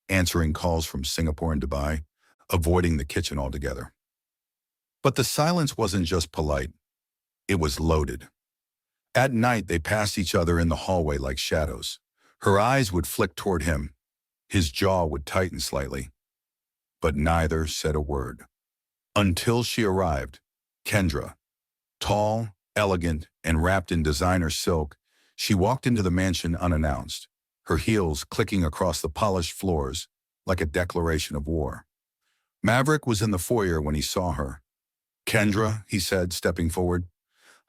answering calls from Singapore and Dubai, avoiding the kitchen altogether. But the silence wasn't just polite. It was loaded. At night, they passed each other in the hallway like shadows. Her eyes would flick toward him. His jaw would tighten slightly. But neither said a word. Until she arrived, Kendra. Tall, elegant, and wrapped in designer silk, she walked into the mansion unannounced, her heels clicking across the polished floors like a declaration of war. Maverick was in the foyer when he saw her. "Kendra," he said, stepping forward.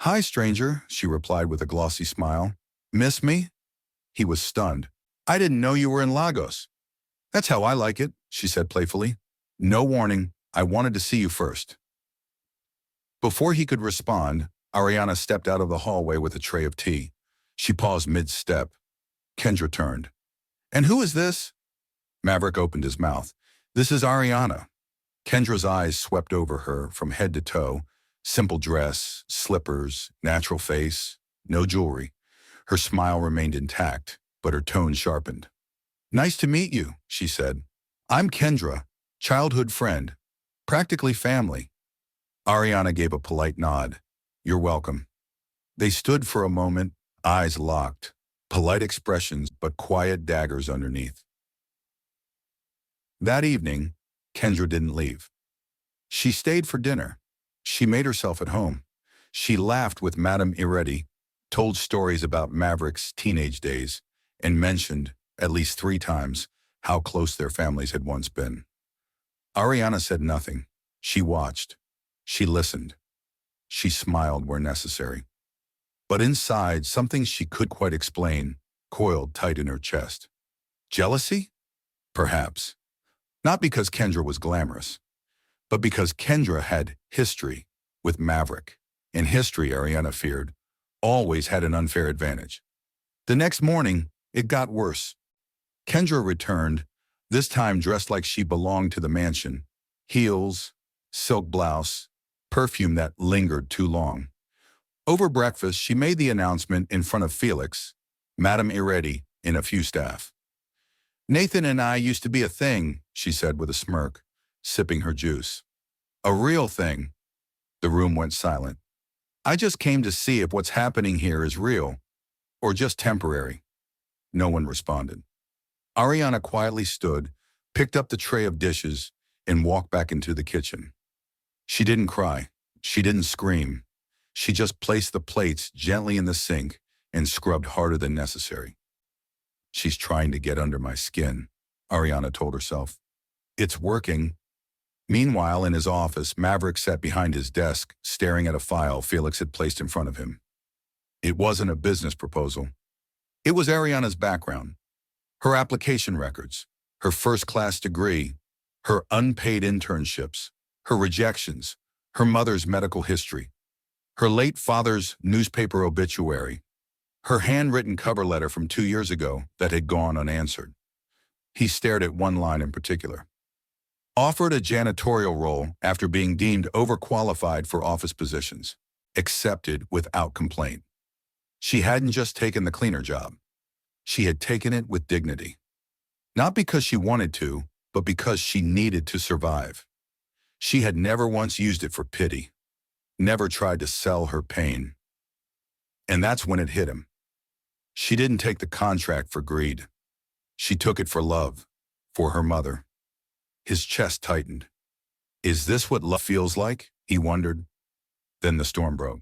"Hi, stranger," she replied with a glossy smile. "Miss me?" He was stunned. "I didn't know you were in Lagos." "That's how I like it," she said playfully. "No warning, I wanted to see you first." Before he could respond, Ariana stepped out of the hallway with a tray of tea. She paused mid-step. Kendra turned. "And who is this?" Maverick opened his mouth. "This is Ariana." Kendra's eyes swept over her from head to toe. Simple dress, slippers, natural face, no jewelry. Her smile remained intact, but her tone sharpened. "Nice to meet you," she said. "I'm Kendra, childhood friend, practically family." Ariana gave a polite nod. "You're welcome." They stood for a moment, eyes locked, polite expressions but quiet daggers underneath. That evening, Kendra didn't leave. She stayed for dinner. She made herself at home. She laughed with Madame Iretti, told stories about Maverick's teenage days, and mentioned, at least 3 times, how close their families had once been. Ariana said nothing. She watched. She listened. She smiled where necessary. But inside, something she couldn't quite explain coiled tight in her chest. Jealousy? Perhaps. Not because Kendra was glamorous, but because Kendra had history with Maverick. And history, Ariana feared, always had an unfair advantage. The next morning, it got worse. Kendra returned, this time dressed like she belonged to the mansion. Heels, silk blouse, perfume that lingered too long. Over breakfast, she made the announcement in front of Felix, Madame Iretti, and a few staff. "Nathan and I used to be a thing," she said with a smirk, sipping her juice. "A real thing." The room went silent. "I just came to see if what's happening here is real, or just temporary." No one responded. Ariana quietly stood, picked up the tray of dishes, and walked back into the kitchen. She didn't cry. She didn't scream. She just placed the plates gently in the sink and scrubbed harder than necessary. "She's trying to get under my skin," Ariana told herself. It's working. Meanwhile, in his office, Maverick sat behind his desk, staring at a file Felix had placed in front of him. It wasn't a business proposal. It was Ariana's background, her application records, her first-class degree, her unpaid internships, her rejections, her mother's medical history, her late father's newspaper obituary, her handwritten cover letter from 2 years ago that had gone unanswered. He stared at one line in particular. Offered a janitorial role after being deemed overqualified for office positions. Accepted without complaint. She hadn't just taken the cleaner job. She had taken it with dignity. Not because she wanted to, but because she needed to survive. She had never once used it for pity. Never tried to sell her pain. And that's when it hit him. She didn't take the contract for greed. She took it for love, for her mother. His chest tightened. Is this what love feels like? He wondered. Then the storm broke.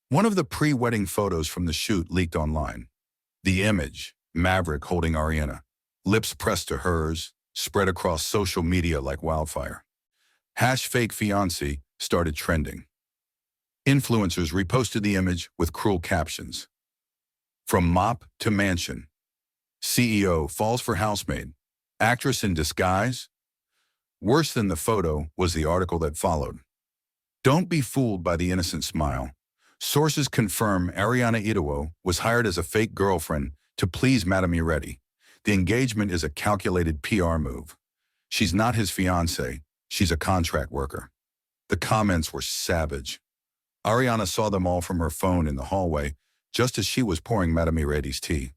One of the pre-wedding photos from the shoot leaked online. The image, Maverick holding Ariana, lips pressed to hers, spread across social media like wildfire. #FakeFiancé started trending. Influencers reposted the image with cruel captions. From mop to mansion. CEO falls for housemaid. Actress in disguise. Worse than the photo was the article that followed. Don't be fooled by the innocent smile. Sources confirm Ariana Idowo was hired as a fake girlfriend to please Madame Iretti. The engagement is a calculated PR move. She's not his fiancée, she's a contract worker. The comments were savage. Ariana saw them all from her phone in the hallway, just as she was pouring Madame Iretti's tea.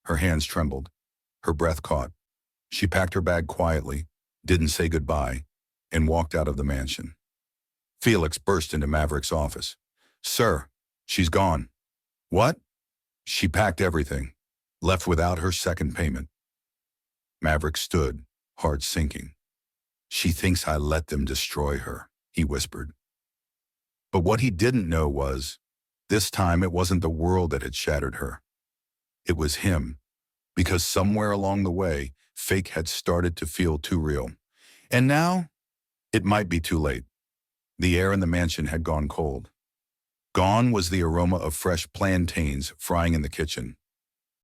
Her hands trembled. Her breath caught. She packed her bag quietly, didn't say goodbye, and walked out of the mansion. Felix burst into Maverick's office. Sir, she's gone. What? She packed everything, left without her second payment. Maverick stood, heart sinking. She thinks I let them destroy her, he whispered. But what he didn't know was, this time it wasn't the world that had shattered her. It was him, because somewhere along the way, fake had started to feel too real. And now, it might be too late. The air in the mansion had gone cold. Gone was the aroma of fresh plantains frying in the kitchen.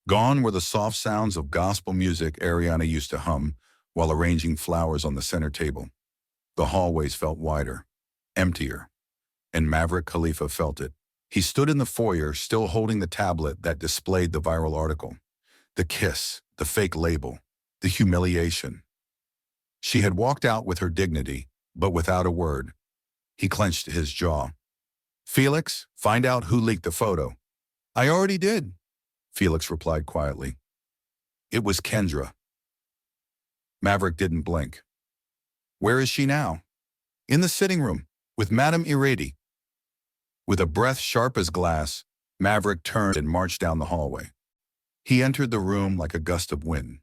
Gone were the soft sounds of gospel music Ariana used to hum while arranging flowers on the center table. The hallways felt wider, emptier, and Maverick Khalifa felt it. He stood in the foyer, still holding the tablet that displayed the viral article. The kiss, the fake label, the humiliation. She had walked out with her dignity, but without a word. He clenched his jaw. Felix, find out who leaked the photo. I already did, Felix replied quietly. It was Kendra. Maverick didn't blink. Where is she now? In the sitting room, with Madame Iretti. With a breath sharp as glass, Maverick turned and marched down the hallway. He entered the room like a gust of wind.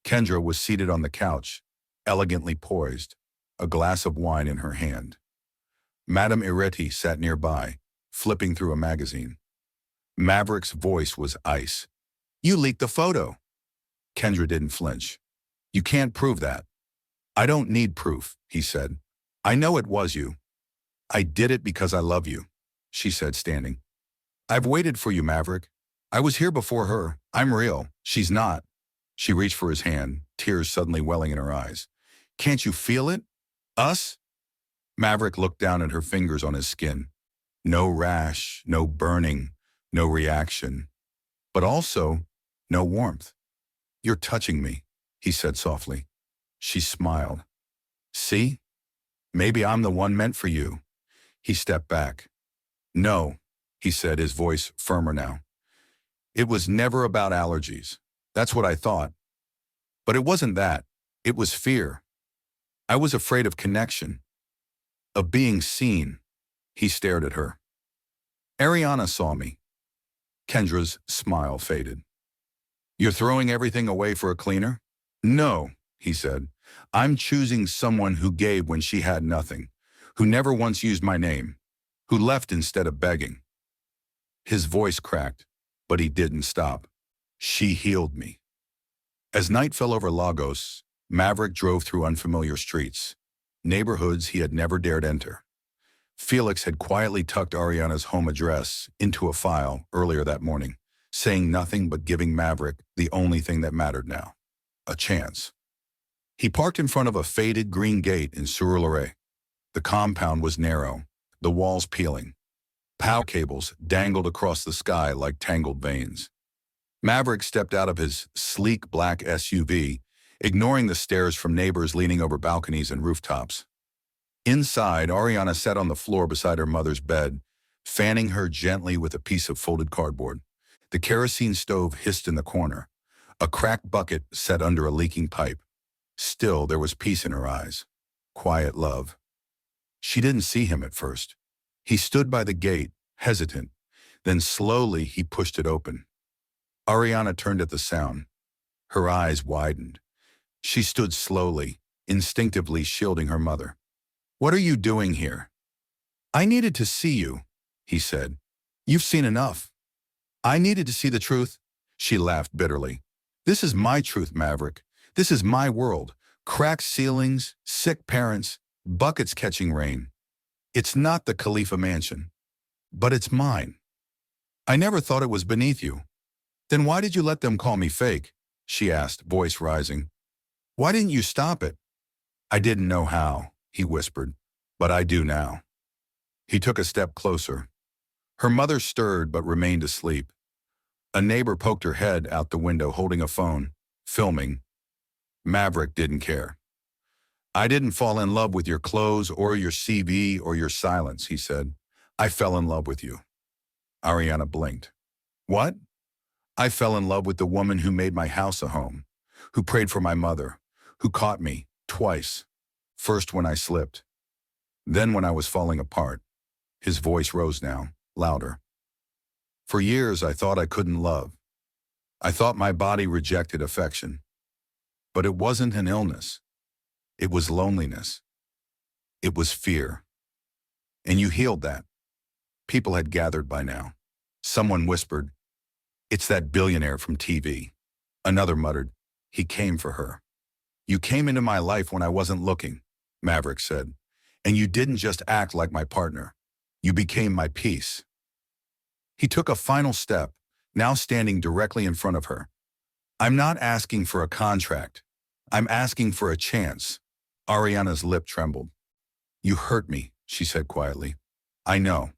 Kendra was seated on the couch, elegantly poised, a glass of wine in her hand. Madame Iretti sat nearby, flipping through a magazine. Maverick's voice was ice. You leaked the photo. Kendra didn't flinch. You can't prove that. I don't need proof, he said. I know it was you. I did it because I love you, she said, standing. I've waited for you, Maverick. I was here before her. I'm real. She's not. She reached for his hand, tears suddenly welling in her eyes. Can't you feel it? Us? Maverick looked down at her fingers on his skin. No rash, no burning, no reaction, but also no warmth. You're touching me, he said softly. She smiled. See? Maybe I'm the one meant for you. He stepped back. No, he said, his voice firmer now. It was never about allergies. That's what I thought. But it wasn't that. It was fear. I was afraid of connection, of being seen. He stared at her. Ariana saw me. Kendra's smile faded. You're throwing everything away for a cleaner? No, he said. I'm choosing someone who gave when she had nothing, who never once used my name, who left instead of begging. His voice cracked, but he didn't stop. She healed me. As night fell over Lagos, Maverick drove through unfamiliar streets, neighborhoods he had never dared enter. Felix had quietly tucked Ariana's home address into a file earlier that morning, saying nothing but giving Maverick the only thing that mattered now: a chance. He parked in front of a faded green gate in Surulere. The compound was narrow, the walls peeling. Power cables dangled across the sky like tangled veins. Maverick stepped out of his sleek black SUV, ignoring the stares from neighbors leaning over balconies and rooftops. Inside, Ariana sat on the floor beside her mother's bed, fanning her gently with a piece of folded cardboard. The kerosene stove hissed in the corner, a cracked bucket set under a leaking pipe. Still, there was peace in her eyes. Quiet love. She didn't see him at first. He stood by the gate, hesitant. Then slowly he pushed it open. Ariana turned at the sound. Her eyes widened. She stood slowly, instinctively shielding her mother. "What are you doing here?" "I needed to see you," he said. "You've seen enough." "I needed to see the truth," she laughed bitterly. "This is my truth, Maverick. This is my world. Cracked ceilings, sick parents, buckets catching rain. It's not the Khalifa mansion, but it's mine. I never thought it was beneath you." "Then why did you let them call me fake?" she asked, voice rising. "Why didn't you stop it?" "I didn't know how," he whispered, "but I do now." He took a step closer. Her mother stirred but remained asleep. A neighbor poked her head out the window holding a phone, filming. Maverick didn't care. "I didn't fall in love with your clothes or your CV or your silence," he said. "I fell in love with you." Ariana blinked. "What?" "I fell in love with the woman who made my house a home, who prayed for my mother, who caught me, twice. First when I slipped, then when I was falling apart." His voice rose now, louder. "For years I thought I couldn't love. I thought my body rejected affection. But it wasn't an illness. It was loneliness. It was fear. And you healed that." People had gathered by now. Someone whispered, "It's that billionaire from TV." Another muttered, "He came for her." "You came into my life when I wasn't looking," Maverick said. "And you didn't just act like my partner. You became my peace." He took a final step, now standing directly in front of her. "I'm not asking for a contract. I'm asking for a chance." Ariana's lip trembled. "You hurt me," she said quietly. "I know.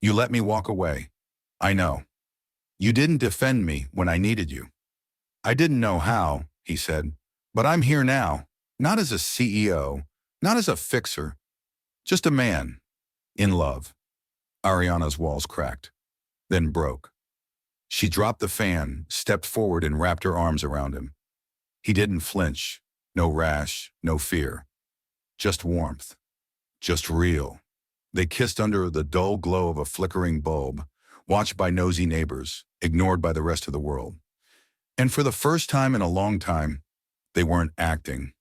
You let me walk away. I know. You didn't defend me when I needed you." "I didn't know how," he said. "But I'm here now, not as a CEO, not as a fixer, just a man, in love." Ariana's walls cracked, then broke. She dropped the fan, stepped forward and wrapped her arms around him. He didn't flinch, no rash, no fear. Just warmth, just real. They kissed under the dull glow of a flickering bulb, watched by nosy neighbors, ignored by the rest of the world. And for the first time in a long time, they weren't acting.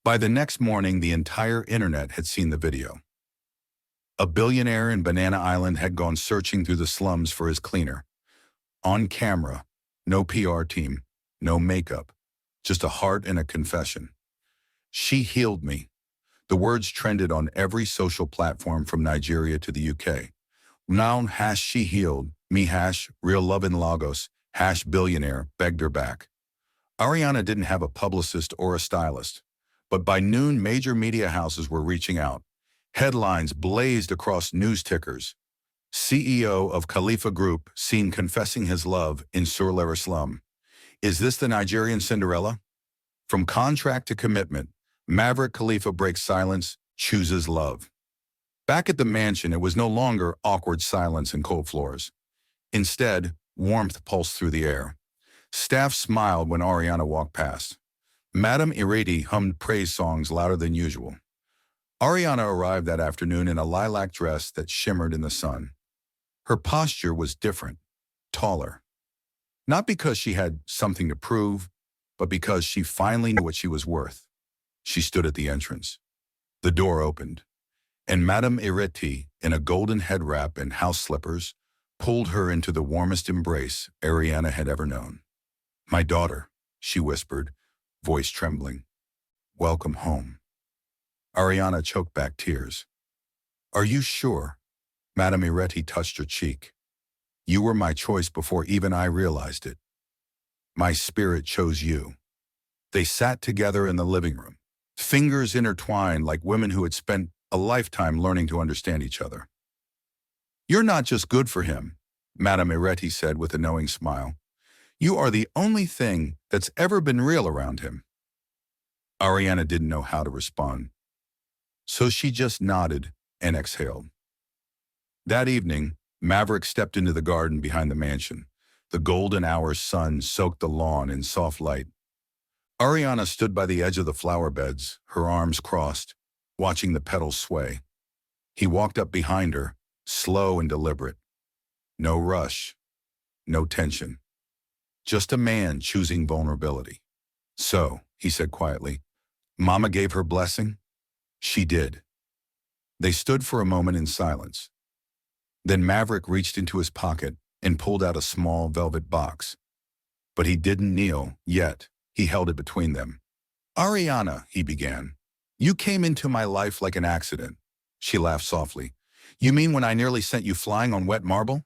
By the next morning, the entire internet had seen the video. A billionaire in Banana Island had gone searching through the slums for his cleaner. On camera, no PR team, no makeup, just a heart and a confession. "She healed me." The words trended on every social platform from Nigeria to the UK. Now #she healed, me #real love in Lagos, #billionaire begged her back. Ariana didn't have a publicist or a stylist, but by noon major media houses were reaching out. Headlines blazed across news tickers. CEO of Khalifa Group seen confessing his love in Surulere slum. Is this the Nigerian Cinderella? From contract to commitment, Maverick Khalifa breaks silence, chooses love. Back at the mansion, it was no longer awkward silence and cold floors. Instead, warmth pulsed through the air. Staff smiled when Ariana walked past. Madame Ireti hummed praise songs louder than usual. Ariana arrived that afternoon in a lilac dress that shimmered in the sun. Her posture was different, taller. Not because she had something to prove, but because she finally knew what she was worth. She stood at the entrance. The door opened, and Madame Ireti, in a golden head wrap and house slippers, pulled her into the warmest embrace Ariana had ever known. "My daughter," she whispered, voice trembling. Welcome home. Ariana choked back tears. Are you sure? Madame Iretti touched her cheek. You were my choice before even I realized it. My spirit chose you. They sat together in the living room, fingers intertwined like women who had spent a lifetime learning to understand each other. You're not just good for him, Madame Iretti said with a knowing smile. You are the only thing that's ever been real around him. Ariana didn't know how to respond, so she just nodded and exhaled. That evening, Maverick stepped into the garden behind the mansion. The golden hour sun soaked the lawn in soft light. Ariana stood by the edge of the flower beds, her arms crossed, watching the petals sway. He walked up behind her, slow and deliberate. No rush, no tension. Just a man choosing vulnerability. So, he said quietly, Mama gave her blessing? She did. They stood for a moment in silence. Then Maverick reached into his pocket and pulled out a small velvet box. But he didn't kneel yet. He held it between them. Ariana, he began, you came into my life like an accident. She laughed softly. You mean when I nearly sent you flying on wet marble?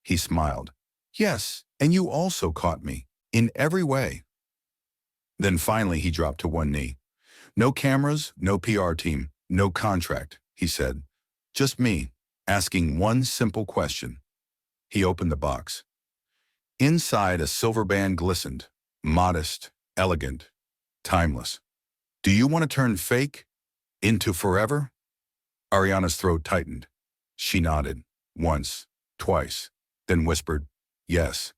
He smiled. Yes, and you also caught me, in every way. Then finally he dropped to one knee. No cameras, no PR team, no contract, he said. Just me, asking one simple question. He opened the box. Inside, a silver band glistened, modest, elegant, timeless. Do you want to turn fake into forever? Ariana's throat tightened. She nodded, once, twice, then whispered, yes.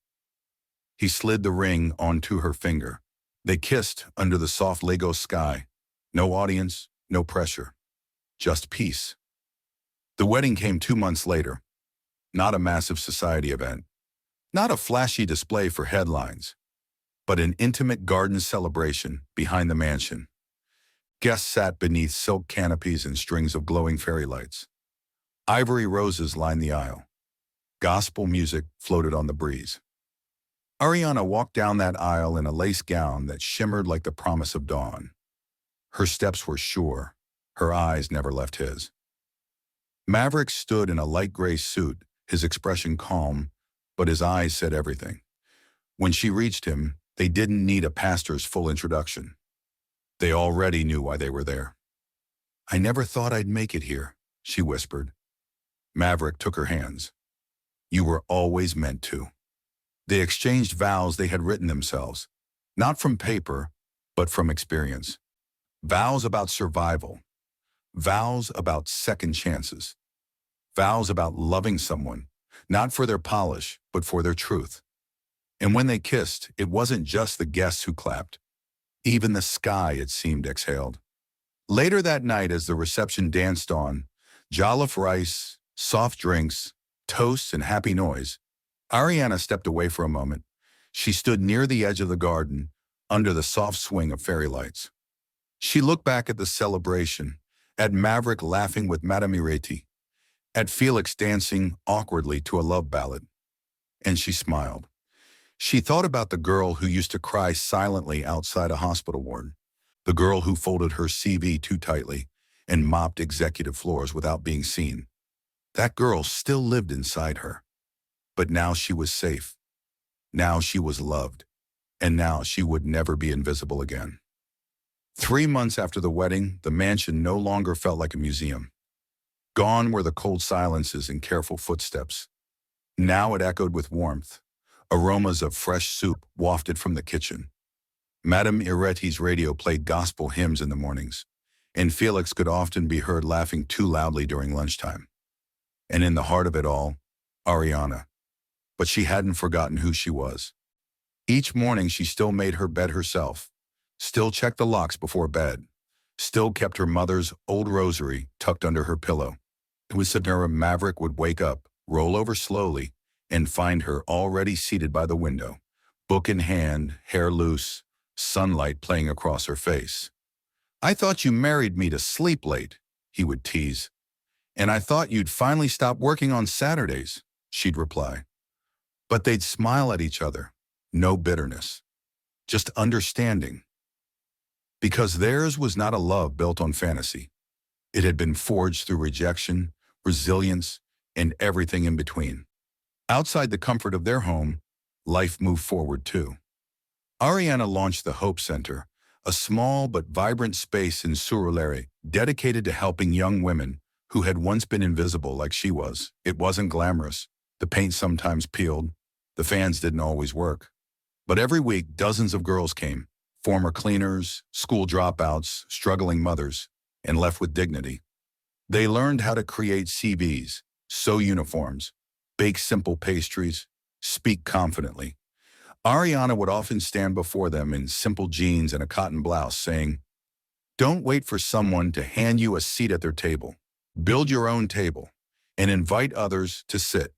He slid the ring onto her finger. They kissed under the soft Lagos sky. No audience, no pressure. Just peace. The wedding came 2 months later. Not a massive society event. Not a flashy display for headlines. But an intimate garden celebration behind the mansion. Guests sat beneath silk canopies and strings of glowing fairy lights. Ivory roses lined the aisle. Gospel music floated on the breeze. Ariana walked down that aisle in a lace gown that shimmered like the promise of dawn. Her steps were sure. Her eyes never left his. Maverick stood in a light gray suit, his expression calm, but his eyes said everything. When she reached him, they didn't need a pastor's full introduction. They already knew why they were there. I never thought I'd make it here, she whispered. Maverick took her hands. You were always meant to. They exchanged vows they had written themselves, not from paper, but from experience. Vows about survival. Vows about second chances. Vows about loving someone, not for their polish, but for their truth. And when they kissed, it wasn't just the guests who clapped. Even the sky, it seemed, exhaled. Later that night, as the reception danced on, jollof rice, soft drinks, toasts, and happy noise, Ariana stepped away for a moment. She stood near the edge of the garden, under the soft swing of fairy lights. She looked back at the celebration, at Maverick laughing with Madame Iretti, at Felix dancing awkwardly to a love ballad. And she smiled. She thought about the girl who used to cry silently outside a hospital ward, the girl who folded her CV too tightly and mopped executive floors without being seen. That girl still lived inside her. But now she was safe. Now she was loved. And now she would never be invisible again. 3 months after the wedding, the mansion no longer felt like a museum. Gone were the cold silences and careful footsteps. Now it echoed with warmth. Aromas of fresh soup wafted from the kitchen. Madame Iretti's radio played gospel hymns in the mornings, and Felix could often be heard laughing too loudly during lunchtime. And in the heart of it all, Ariana. But she hadn't forgotten who she was. Each morning she still made her bed herself, still checked the locks before bed, still kept her mother's old rosary tucked under her pillow. It was Sonora Maverick would wake up, roll over slowly, and find her already seated by the window, book in hand, hair loose, sunlight playing across her face. I thought you married me to sleep late, he would tease. And I thought you'd finally stop working on Saturdays, she'd reply. But they'd smile at each other, no bitterness. just understanding. Because theirs was not a love built on fantasy. It had been forged through rejection, resilience, and everything in between. Outside the comfort of their home, life moved forward too. Ariana launched the Hope Center, a small but vibrant space in Surulere dedicated to helping young women who had once been invisible like she was. It wasn't glamorous. The paint sometimes peeled. The fans didn't always work. But every week, dozens of girls came, former cleaners, school dropouts, struggling mothers, and left with dignity. They learned how to create CVs, sew uniforms, bake simple pastries, speak confidently. Ariana would often stand before them in simple jeans and a cotton blouse saying, "Don't wait for someone to hand you a seat at their table. Build your own table and invite others to sit."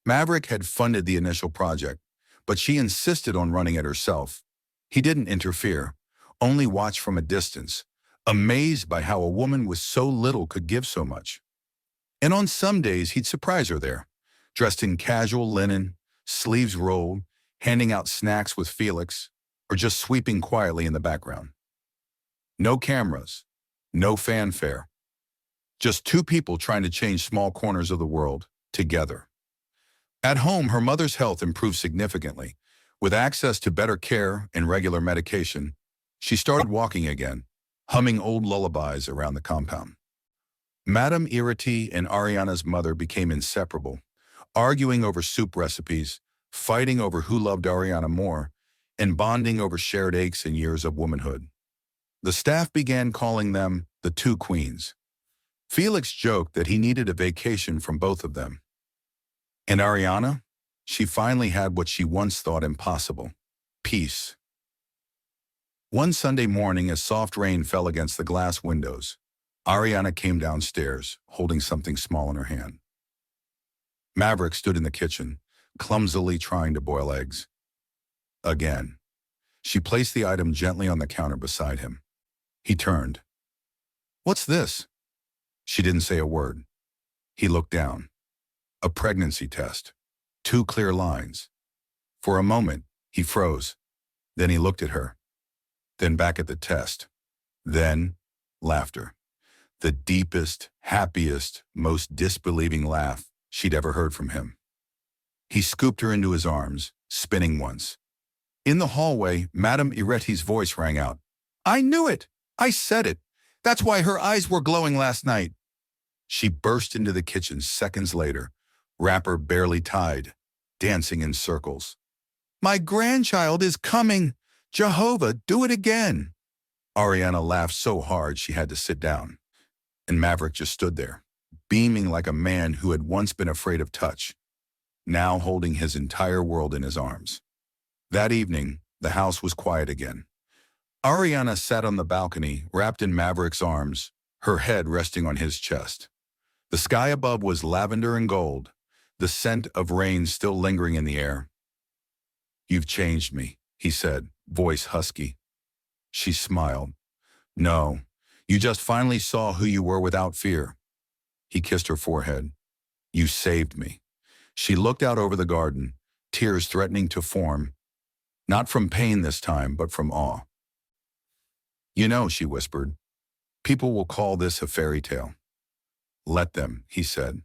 Maverick had funded the initial project, but she insisted on running it herself. He didn't interfere, only watched from a distance, amazed by how a woman with so little could give so much. And on some days, he'd surprise her there, dressed in casual linen, sleeves rolled, handing out snacks with Felix, or just sweeping quietly in the background. No cameras, no fanfare. Just two people trying to change small corners of the world together. At home, her mother's health improved significantly. With access to better care and regular medication, she started walking again, humming old lullabies around the compound. Madame Irati and Ariana's mother became inseparable, arguing over soup recipes, fighting over who loved Ariana more, and bonding over shared aches and years of womanhood. The staff began calling them the two queens. Felix joked that he needed a vacation from both of them. And Ariana? She finally had what she once thought impossible: peace. One Sunday morning, as soft rain fell against the glass windows, Ariana came downstairs, holding something small in her hand. Maverick stood in the kitchen, clumsily trying to boil eggs. Again. She placed the item gently on the counter beside him. He turned. "What's this?" She didn't say a word. He looked down. A pregnancy test. 2 clear lines. For a moment, he froze. Then he looked at her. Then back at the test. Then, laughter. The deepest, happiest, most disbelieving laugh she'd ever heard from him. He scooped her into his arms, spinning once. In the hallway, Madame Ireti's voice rang out. "I knew it! I said it! That's why her eyes were glowing last night." She burst into the kitchen seconds later, wrapper barely tied, dancing in circles. "My grandchild is coming! Jehovah, do it again!" Ariana laughed so hard she had to sit down, and Maverick just stood there, beaming like a man who had once been afraid of touch, now holding his entire world in his arms. That evening, the house was quiet again. Ariana sat on the balcony, wrapped in Maverick's arms, her head resting on his chest. The sky above was lavender and gold, the scent of rain still lingering in the air. "You've changed me," he said, voice husky. She smiled. "No, you just finally saw who you were without fear." He kissed her forehead. "You saved me." She looked out over the garden, tears threatening to form, not from pain this time, but from awe. "You know," she whispered, "people will call this a fairy tale." "Let them," he said.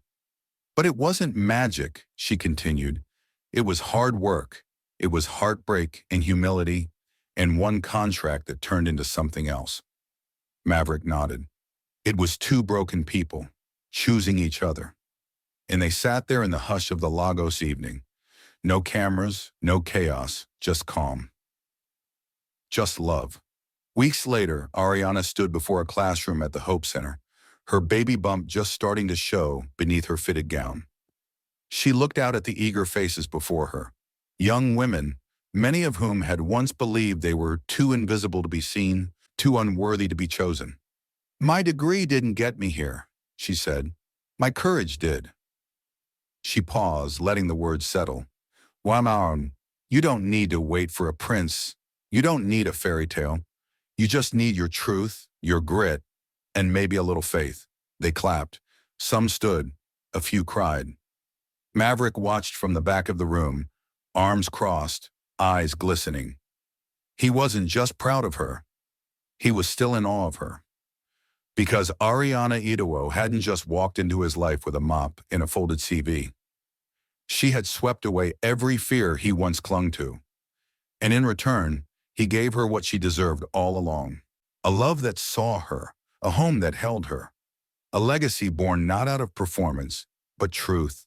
"But it wasn't magic," she continued. "It was hard work. It was heartbreak and humility, and one contract that turned into something else." Maverick nodded. It was 2 broken people, choosing each other. And they sat there in the hush of the Lagos evening. No cameras, no chaos, just calm. Just love. Weeks later, Ariana stood before a classroom at the Hope Center, her baby bump just starting to show beneath her fitted gown. She looked out at the eager faces before her, young women, many of whom had once believed they were too invisible to be seen, too unworthy to be chosen. "My degree didn't get me here," she said. "My courage did." She paused, letting the words settle. "Wamaun, you don't need to wait for a prince. You don't need a fairy tale. You just need your truth, your grit, and maybe a little faith." They clapped. Some stood. A few cried. Maverick watched from the back of the room, arms crossed, eyes glistening. He wasn't just proud of her, he was still in awe of her. Because Ariana Idowo hadn't just walked into his life with a mop and a folded CV. She had swept away every fear he once clung to. And in return, he gave her what she deserved all along. A love that saw her, a home that held her, a legacy born not out of performance, but truth.